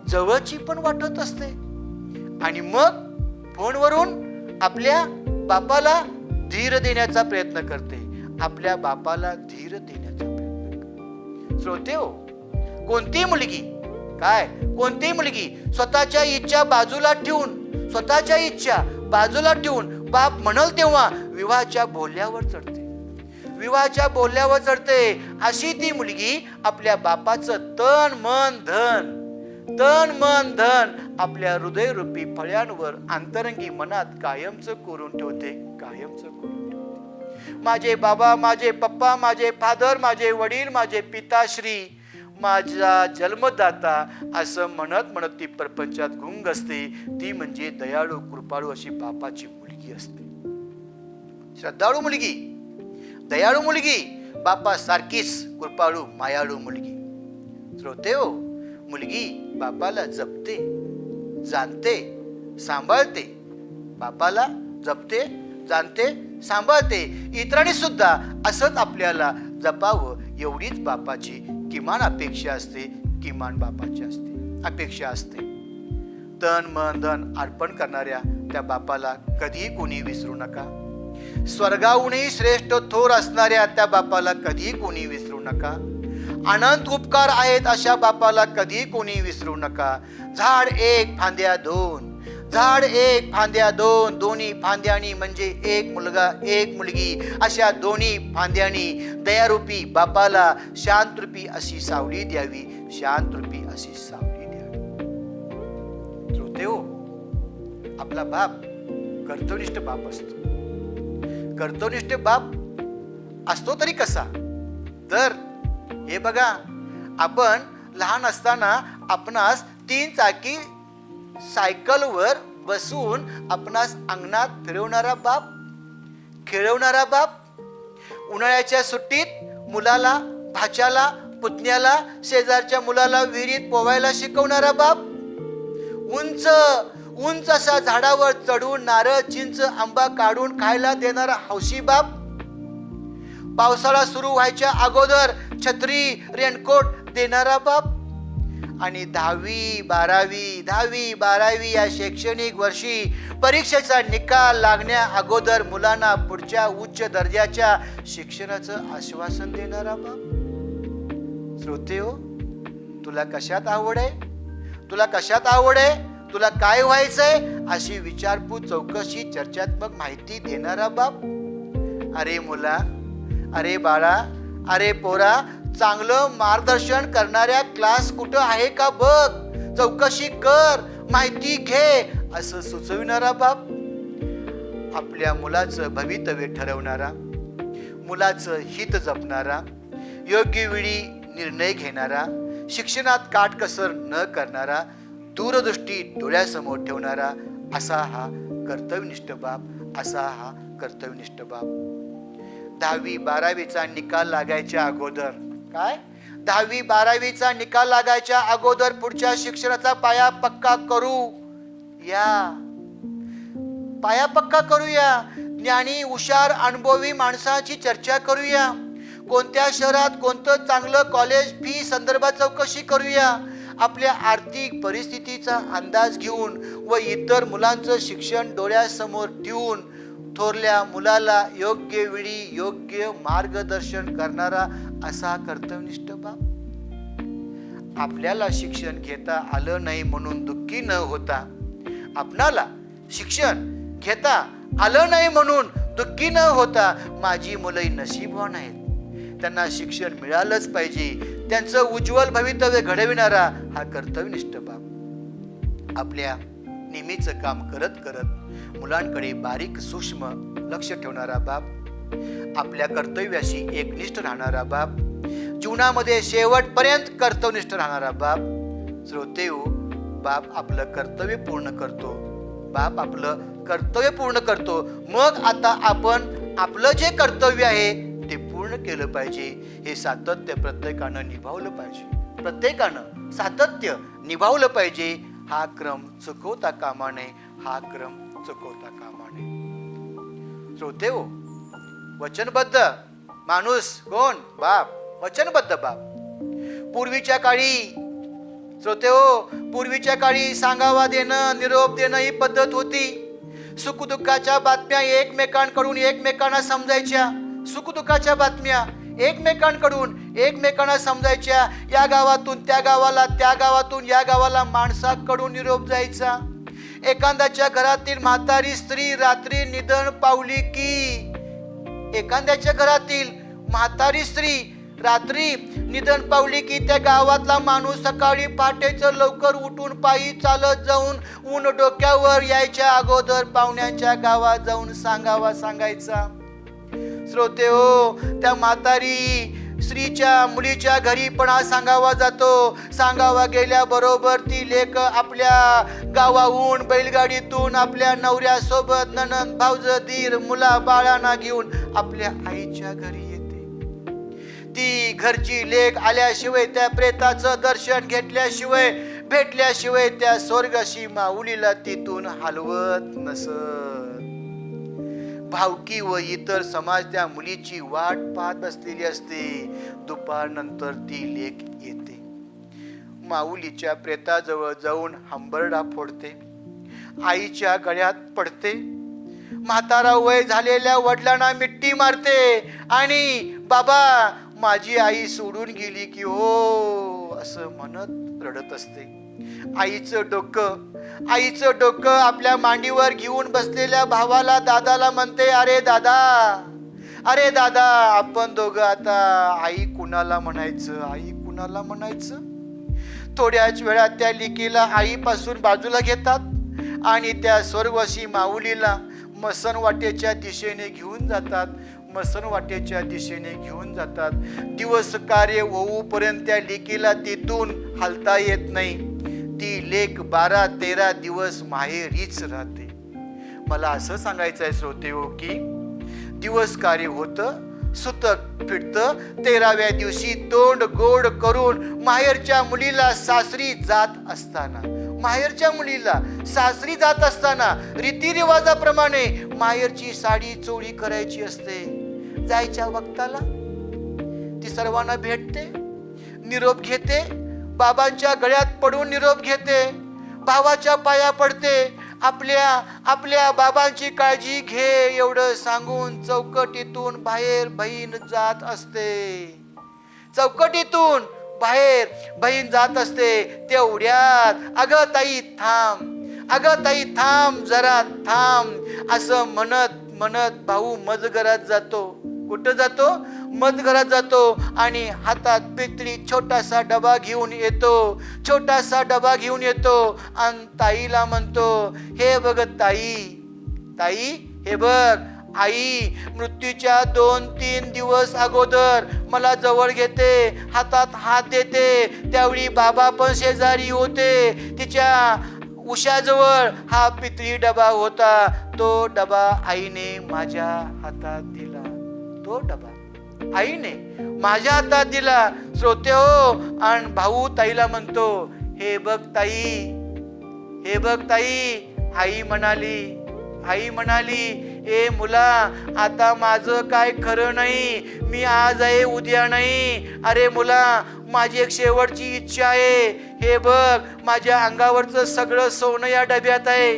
जवळची पण वाटत असते. आणि मग फोनवरून आपल्या बापाला धीर देण्याचा प्रयत्न करते, आपल्या बापाला धीर देण्याचा प्रयत्न करते. श्रोतेहो, कोणती मुलगी कोणती मुलगी स्वतःच्या इच्छा बाजूला ठेवून, स्वतःच्या इच्छा बाजूला ठेवून बाप म्हणल तेव्हा विवाहाच्या बोल्यावर चढते, विवाहाच्या बोल्यावर चढते. अशी ती मुलगी आपल्या बापाचं तन मन धन आपल्या हृदयरूपी फळ्यांवर अंतरंगी मनात कायमचं कोरून ठेवते, कायमचं कोरून ठेवते. माझे बाबा, माझे पप्पा, माझे फादर, माझे वडील, माझे पिताश्री, माझा जन्मदाता असं म्हणत म्हणत ती प्रपंचात गुंग असते. ती म्हणजे दयाळू कृपाळू अशी बापाची मुलगी असते. श्रद्धाळू मुलगी, दयाळू मुलगी, बापासारखीच कृपाळू मायाळू मुलगी. श्रोतेहो, मुलगी बापाला जपते, जाणते, सांभाळते. बापाला जपते, जाणते, सांभाळते. इतरांनी सुद्धा असंच आपल्याला जपावं एवढीच बापाची किमान अपेक्षा असते, किमान बापाची अपेक्षा असते. तन मन धन अर्पण करणाऱ्या त्या बापाला कधीही कोणी विसरू नका. स्वर्गाहूनही श्रेष्ठ थोर असणाऱ्या त्या बापाला कधीही कोणी विसरू नका. अनंत उपकार आहेत अशा बापाला कधीही कोणी विसरू नका. झाड एक फांद्या दोन, झाड एक फांद्या दोन, दोन्ही फांद्यानी म्हणजे एक मुलगा एक मुलगी. अशा दोन्ही फांद्यानी दयारूपी बापाला शांतरूपी अशी सावली द्यावी, शांतरूपी अशी सावली द्यावी. श्रोतेहो, आपला बाप कर्तव्यनिष्ठ बाप असतो. कर्तव्यनिष्ठ बाप असतो तरी कसा? अगोदर हे बघा, आपण लहान असताना आपणास 3 चाकी सायकलवर बसून आपणास अंगणात फिरवणारा बाप, खेळवणारा बाप, उन्हाळ्याच्या सुट्टीत मुलाला, भाच्याला, पुतण्याला, शेजारच्या मुलाला विहिरीत पोवायला शिकवणारा बाप, उंच उंच असा झाडावर चढून नारळ, चिंच, आंबा काढून खायला देणारा हौशी बाप, पावसाळा सुरू व्हायच्या अगोदर छत्री, रेनकोट देणारा बाप, आणि 10वी 12वी या शैक्षणिक वर्षी परीक्षेचा निकाल लागण्या अगोदर मुलांना पुढच्या उच्च दर्जाच्या शिक्षणाचं आश्वासन देणारा बाप. श्रोते हो, तुला कशात आवड आहे? तुला कशात आवड आहे? तुला काय व्हायचंय? अशी विचारपूस, चौकशी, चर्चात्मक माहिती देणारा बाप. अरे मुला, अरे बाळा, अरे पोरा, चांगलं मार्गदर्शन करणाऱ्या क्लास कुठं आहे का बघ, चौकशी कर, माहिती घे, असं सुचविणारा बाप. आपल्या मुलाचं भवितव्य ठरवणारा, मुलाचं हित जपणारा, योग्य वेळी निर्णय घेणारा, शिक्षणात काटकसर न करणारा, दूरदृष्टी डोळ्यासमोर ठेवणारा, असा हा कर्तव्यनिष्ठ बाप, असा हा कर्तव्यनिष्ठ बाप. 10वी 12वीचा निकाल लागायच्या अगोदर, काय 10वी 12वीचा निकाल लागायच्या अगोदर पुढच्या शिक्षणाचा पाया पक्का करू या, पाया पक्का करूया. ज्ञानी, हुशार, अनुभवी माणसाची चर्चा करूया. कोणत्या शहरात कोणतं चांगलं कॉलेज, फी संदर्भात चौकशी करूया. आपल्या आर्थिक परिस्थितीचा अंदाज घेऊन व इतर मुलांचं शिक्षण डोळ्यासमोर ठेवून थोरल्या मुलाला योग्य वेळी योग्य मार्गदर्शन करणारा असा कर्तव्यनिष्ठ बाप. आपल्याला शिक्षण घेता आलं नाही म्हणून दुःखी न होता, आपणाला शिक्षण घेता आलं नाही म्हणून दुःखी न होता, माझी मुलं नशीबवान आहेत, त्यांना शिक्षण मिळालंच पाहिजे, त्यांचं उज्ज्वल भवितव्य घडविणारा हा कर्तव्यनिष्ठ बाप. आपल्या नेहमीचं काम करत करत मुलांकडे बारीक सूक्ष्म लक्ष ठेवणारा बाप, आपल्या कर्तव्याशी एकनिष्ठ राहणारा बाप, जीवनामध्ये शेवटपर्यंत कर्तव्यनिष्ठ राहणारा बाप. श्रोते हो, बाप आपलं कर्तव्य पूर्ण करतो, बाप आपलं कर्तव्य पूर्ण करतो. मग आता आपण आपलं जे कर्तव्य आहे ते पूर्ण केलं पाहिजे. हे सातत्य प्रत्येकानं निभावलं पाहिजे, प्रत्येकानं सातत्य निभावलं पाहिजे. हा क्रम चुकवता कामा नये, हा क्रम चुकवता कामा नये. श्रोते हो, वचनबद्ध माणूस कोण? बाप, वचनबद्ध बाप. पूर्वीच्या काळी श्रोते हो, पूर्वीच्या काळी सांगावा देणं, निरोप देणं ही पद्धत होती. सुखदुःखाच्या बातम्या एकमेकांकडून एकमेकांना समजायच्या, सुखदुःखाच्या बातम्या एकमेकांकडून एकमेकांना समजायच्या. या गावातून त्या गावाला, त्या गावातून या गावाला माणसाकडून निरोप जायचा. एखाद्याच्या घरातील म्हातारी स्त्री रात्री निधन पावली की, एखाद्याच्या घरातील म्हातारी स्त्री रात्री निधन पावली की त्या गावातला माणूस सकाळी पहाटेचं लवकर उठून पायी चालत जाऊन ऊन डोक्यावर यायच्या अगोदर पाहुण्यांच्या गावात जाऊन सांगावा सांगायचा. श्रोते हो, त्या म्हातारी स्त्रीच्या मुलीच्या घरी पण सांगावा जातो. सांगावा गेल्याबरोबर ती लेक आपल्या गावाहून बैलगाडीतून आपल्या नवऱ्यासोबत नणंद भाऊज दीर मुला बाळांना घेऊन आपल्या आईच्या घरी येते. ती घरची लेक आल्याशिवाय, त्या प्रेताचं दर्शन घेतल्याशिवाय, भेटल्याशिवाय त्या स्वर्गाशी माऊलीला तिथून हलवत नसत. भावकी व इतर समाज त्या मुलीची वाट पाहत बसलेली असते. दुपारनंतर ती लेक येते, माऊलीच्या प्रेताजवळ जाऊन हंबरडा फोडते, आईच्या गळ्यात पडते, म्हातारा वय झालेल्या वडिलांना मिठी मारते आणि बाबा माझी आई सोडून गेली की हो असं म्हणत रडत असते. आईचं डोकं आपल्या मांडीवर घेऊन बसलेल्या भावाला, दादाला म्हणते, अरे दादा, आपण दोघं आता आई कुणाला म्हणायचं, आई कुणाला म्हणायचं. थोड्याच वेळात त्या लेकीला आईपासून बाजूला घेतात आणि त्या स्वर्गवासी माऊलीला मसन वाटेच्या दिशेने घेऊन जातात. मसन वाटेच्या दिशेने घेऊन जातात. दिवस कार्य होऊपर्यंत त्या लेकीला तिथून हालता येत नाही. ती लेक 12-13 दिवस माहेरीच राहते. मला असं सांगायचं आहे श्रोतेहो की दिवस कार्य होतं, सुतक फिटतं, 13व्या दिवशी तोंड गोड करून माहेरच्या मुलीला सासरी जात असताना रीतिरिवाजाप्रमाणे माहेरची साडी चोळी करायची असते. जायच्या वक्ताला ती सर्वांना भेटते, निरोप घेते, बाबांच्या गळ्यात पडून निरोप घेते, भावाच्या पाया पडते, आपल्या बाबांची काळजी घे एवढं सांगून चौकटीतून बाहेर बहीण जात असते. तेवढ्यात अगं ताई थांब जरा थांब असं म्हणत भाऊ मजघरात जातो. कुठं जातो? मजघरात जातो आणि हातात पितळी छोटासा डबा घेऊन येतो आणि ताईला म्हणतो, हे बघ ताई हे बघ, आई मृत्यूच्या 2-3 दिवस अगोदर मला जवळ घेते, हातात हात देते. त्यावेळी बाबा पण शेजारी होते. तिच्या उशाजवळ हा पितळी डबा होता. तो डबा आईने माझ्या हातात दिला. श्रोते हो. आणि भाऊ ताईला म्हणतो, हे बघ ताई. आई म्हणाली ए मुला, आता माझं काय खरं नाही. मी आज आहे उद्या नाही. अरे मुला, माझी एक शेवटची इच्छा आहे. हे बघ, माझ्या अंगावरचं सगळं सोनं या डब्यात आहे.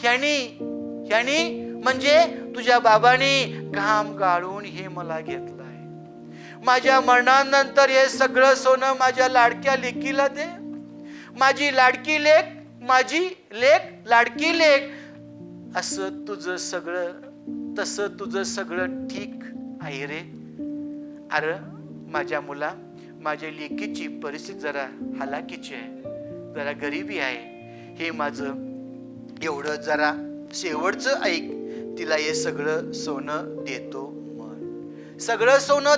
ह्यानी म्हणजे तुझ्या बाबांनी घाम गाळून हे मला घेतलंय. माझ्या मरणानंतर हे सगळं सोनं माझ्या लाडक्या लेकीला दे. माझी लाडकी लेक असं तुझं सगळं ठीक आहे रे. अरे माझ्या मुला, माझ्या लेकीची परिस्थिती जरा हलाखीची आहे, जरा गरिबी आहे. हे माझं एवढं जरा शेवटचं ऐक. तिला हे सगळं सोनं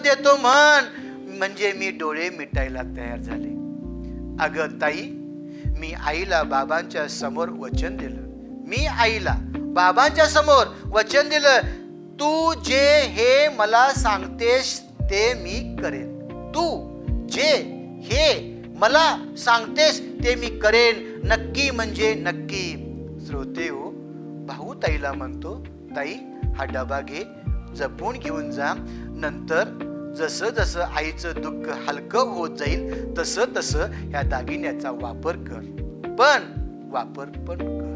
देतो म्हण. म्हणजे मी डोळे मिटायला तयार झाले. अगं ताई, मी आईला बाबांच्या समोर वचन दिलं. तू जे हे मला सांगतेस ते मी करेन. नक्की म्हणजे नक्की. श्रोते हो, भाऊ ताईला म्हणतो, ताई हा डबा घे, जपून घेऊन जा. नंतर जसं आईचं दुःख हलकं होत जाईल तसं ह्या दागिन्याचा वापर पण कर.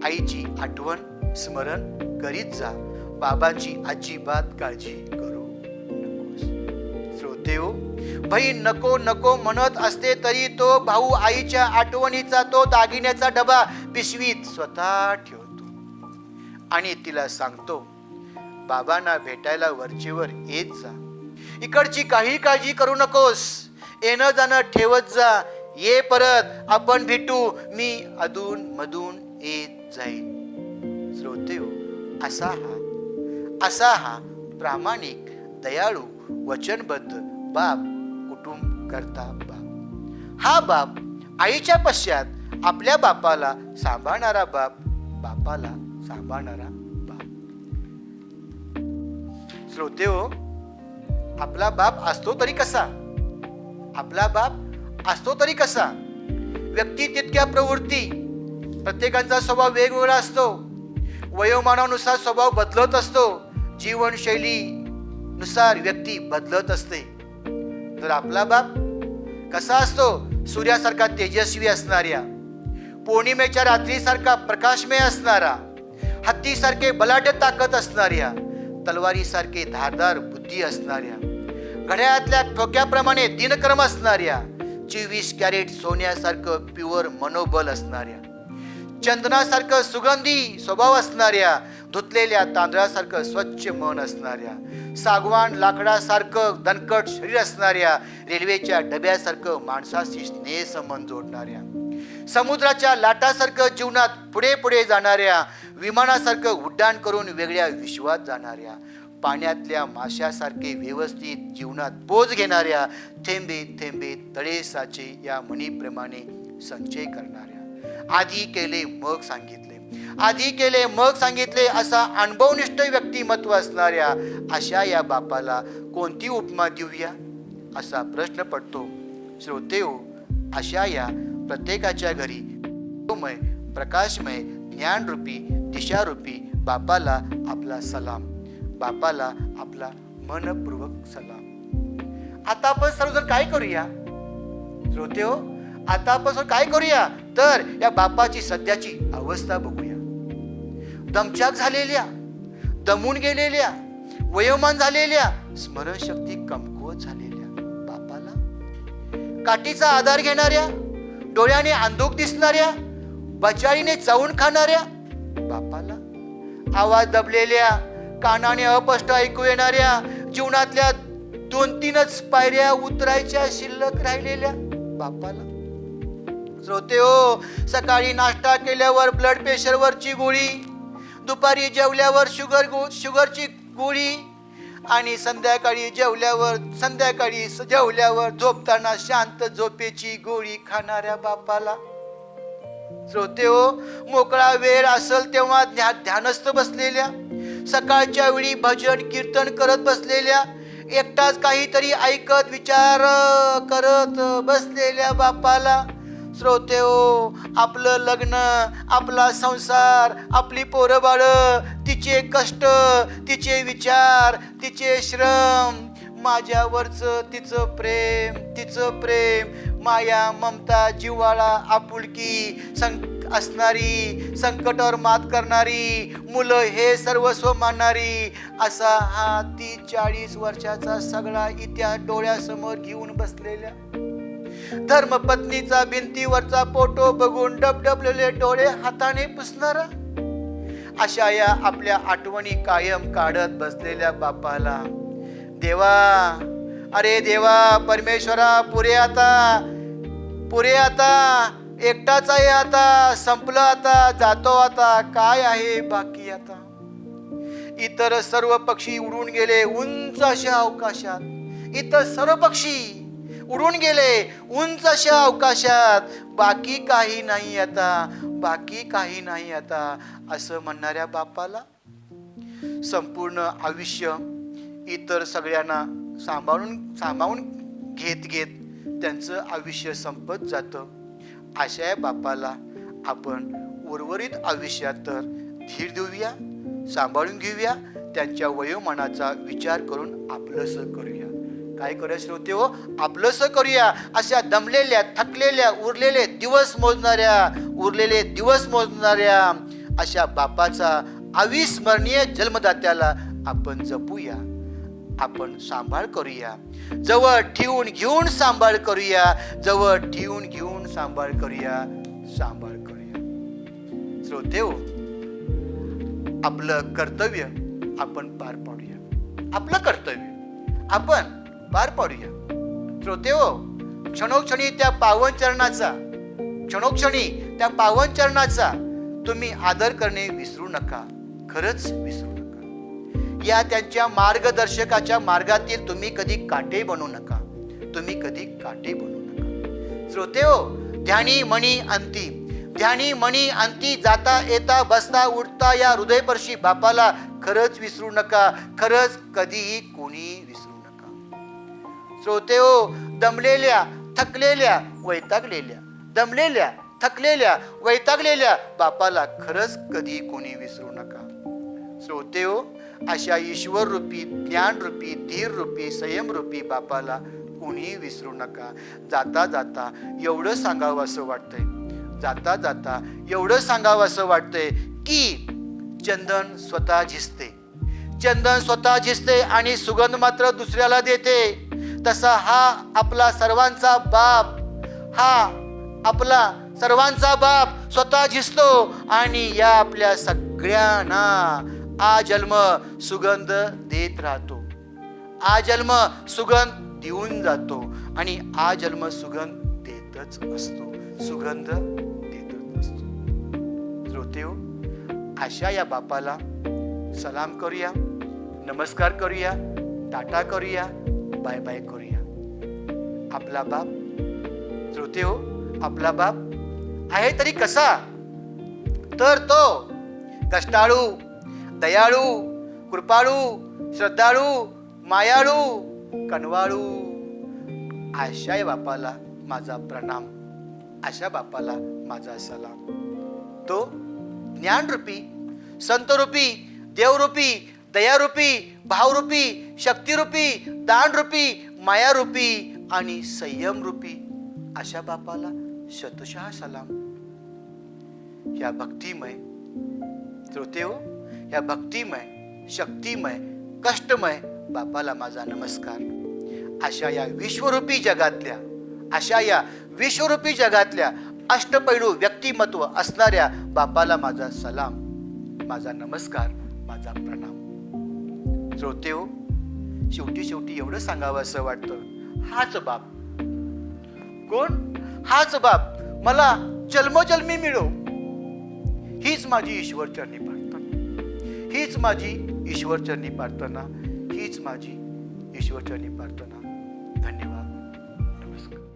आईची आठवण स्मरण करीत जा. बाबांची अजिबात काळजी करू नकोस. श्रोते हो, बहीण नको म्हणत असते तरी तो भाऊ आईच्या आठवणीचा तो दागिन्याचा डबा पिशवीत स्वतः ठेवतो आणि तिला सांगतो, बाबांना भेटायला वरचेवर येत जा. इकडची काही काळजी करू नकोस. येणं जाणं ठेवत जा. ये परत, आपण भेटू. मी अधून मधून येत जाईन. श्रोते हो, असा हा प्रामाणिक, दयाळू, वचनबद्ध बाप, कुटुंब करता बाप. हा बाप आईच्या पश्चात आपल्या बापाला सांभाळणारा बाप. श्रोते हो, आपला बाप असतो तरी कसा? व्यक्ती तितक्या प्रवृत्ती. प्रत्येकाचा स्वभाव वेगवेगळा असतो. वयोमानानुसार स्वभाव बदलत असतो. जीवनशैलीनुसार व्यक्ती बदलत असते. तर आपला बाप कसा असतो? सूर्यासारखा तेजस्वी असणाऱ्या, पौर्णिमेच्या रात्रीसारखा प्रकाशमय असणारा, हत्तीसारखे बलाढ्य ताकद असणाऱ्या, तलवारीसारखे धारदार बुद्धी असणाऱ्या, घड्याळातल्या ठोक्याप्रमाणे दिनक्रम असणाऱ्या, 24 कॅरेट सोन्यासारखं प्युअर मनोबल असणाऱ्या, चंदनासारखं सुगंधी स्वभाव असणाऱ्या, धुतलेल्या तांदळासारखं स्वच्छ मन असणाऱ्या, सागवान लाकडासारखं दणकट शरीर असणाऱ्या, रेल्वेच्या डब्यासारखं माणसाशी स्नेह संबंध जोडणाऱ्या, समुद्राच्या लाटासारखं जीवनात पुढे जाणाऱ्या, विमानासारखं उड्डाण करून वेगळ्या विश्वात जाणाऱ्या, पाण्यातल्या माशासारखे व्यवस्थित जीवनात बोध घेणाऱ्या, थेंबे थेंबे तळे साचे या म्हणीप्रमाणे संचय करणाऱ्या, आधी केले मग सांगितले, आधी केले मग सांगितले असा अनुभवनिष्ठ व्यक्तिमत्व असणाऱ्या अशा या बापाला कोणती उपमा देऊया असा प्रश्न पडतो. श्रोतेहो, अशा या प्रत्येकाच्या घरी प्रकाशमय ज्ञानरूपी दिशारूपी बापाला आपला सलाम, बापाला आपला मनपूर्वक सलाम. आता आपण सर्वजण काय करूया श्रोतेहो? आता आपण काय करूया तर या बापाची सध्याची अवस्था बघूया. दमछाक झालेल्या, दमून गेलेल्या, वयोमान झालेल्या, स्मरणशक्ती कमकुवत झालेल्या बापाला, काठीचा आधार घेणाऱ्या, डोळ्याने अंधुक दिसणाऱ्या, बचारीने चावून खाणाऱ्या बापाला, आवाज दबलेल्या, कानाने अस्पष्ट ऐकू येणाऱ्या, जीवनातल्या 2-3च पायऱ्या उतरायच्या शिल्लक राहिलेल्या बापाला. श्रोतेहो, सकाळी नाश्ता केल्यावर ब्लड प्रेशरवरची गोळी, दुपारी जेवल्यावर शुगरची गोळी आणि संध्याकाळी जेवल्यावर झोपताना शांत झोपेची गोळी खाणाऱ्या बापाला. श्रोतेहो, मोकळा वेळ असेल तेव्हा ध्यानस्थ बसलेल्या, सकाळच्या वेळी भजन कीर्तन करत बसलेल्या, एकटाच काहीतरी ऐकत विचार करत बसलेल्या बापाला. श्रोतेहो, आपलं लग्न, आपला संसार, आपली पोरं बाळ, तिचे कष्ट, तिचे विचार, तिचे श्रम, माझ्यावरचं तिचं प्रेम, माया, ममता, जिव्हाळा, आपुलकी असणारी, संकटावर मात करणारी, मुलं हे सर्वस्व मानणारी, असा हा 30-40 वर्षाचा सगळा इतिहास डोळ्यासमोर घेऊन बसलेल्या, धर्मपत्नीचा भिंतीवरचा फोटो बघून डबडबलेले डोळे हाताने पुसणारा, अशा या आपल्या आठवणी कायम काढत बसलेल्या बापाला. देवा, अरे देवा, परमेश्वरा, पुरे आता, एकटाच आहे आता, संपलं आता, जातो आता, काय आहे बाकी आता. इतर सर्व पक्षी उडून गेले उंच अशा अवकाशात, इतर सर्व पक्षी उडून गेले उंच अशा अवकाशात, बाकी काही नाही आता, असं म्हणणाऱ्या बापाला संपूर्ण आयुष्य इतर सगळ्यांना सांभाळून घेत त्यांचं आयुष्य संपत जातं. अशा या बापाला आपण उर्वरित आयुष्यात तर धीर देऊया, सांभाळून घेऊया, त्यांच्या वयोमानाचा विचार करून आपलंसं करूया. काय करूया श्रोतेहो? आपलंसं करूया. अशा दमलेल्या, थकलेल्या, उरलेले दिवस मोजणाऱ्या अशा बापाचा अविस्मरणीय जन्मदात्याला आपण जपूया, आपण सांभाळ करूया, जवळ ठेवून घेऊन सांभाळ करूया, सांभाळ करूया. श्रोतेहो, आपलं कर्तव्य आपण पार पाडूया. श्रोतेहो, क्षणोक्षणी त्या पावन चरणाचा तुम्ही आदर करणे विसरू नका, खरंच विसरू नका. या त्यांच्या मार्गदर्शकाच्या मार्गातील तुम्ही कधी काटे बनू नका. श्रोतेहो, ध्यानी मणी अंती जाता येता बसता उठता या हृदयपर्शी बापाला खरंच विसरू नका, खरंच कधीही कोणी विसरू नका. श्रोतेहो, दमलेल्या, वैतागलेल्या बापाला खरंच कधी कोणी विसरू नका. श्रोतेहो, अशा ईश्वर रूपी, ज्ञान रूपी, धीर रूपी, संयम रूपी बापाला कोणी विसरू नका. जाता जाता एवढं सांगावं असं वाटतंय की चंदन स्वतः झिजते आणि सुगंध मात्र दुसऱ्याला देते. तसा हा आपला सर्वांचा बाप स्वतः झिजतो आणि या आपल्या सगळ्यांना आजन्म सुगंध देत राहतो, आजन्म सुगंध देऊन जातो आणि आजन्म सुगंध देतच असतो. श्रोतेहो, अशा या बापाला सलाम करूया, नमस्कार करूया, टाटा करूया, बाय बाय करूया. आपला बाप, श्रोते हो, आपला बाप आहे तरी कसा? तर तो कष्टाळू, दयाळू, कृपाळू, श्रद्धाळू, मायाळू, कनवाळू. अशा या बापाला माझा प्रणाम, अशा बापाला माझा सलाम. तो ज्ञानरूपी, संतरूपी, देवरूपी, दयारूपी, भावरूपी, शक्तिरूपी, दानरूपी, मायारूपी आणि संयमरूपी अशा बापाला शतशः सलाम. या भक्तिमय, श्रोते हो, या भक्तिमय, शक्तिमय, कष्टमय बापाला माझा नमस्कार. अशा या विश्वरूपी जगातल्या, अशा या विश्वरूपी जगातल्या अष्टपैलू व्यक्तिमत्व असणाऱ्या बापाला माझा सलाम, माझा नमस्कार, माझा प्रणाम. श्रोते हो, शेवटी एवढं सांगावं असं वाटतं, हाच बाप. कोण? हाच बाप मला जन्मोजन्मी मिळो. हीच माझी ईश्वरचरणी प्रार्थना, हीच माझी ईश्वरचरणी प्रार्थना, हीच माझी ईश्वरचरणी प्रार्थना. धन्यवाद. नमस्कार.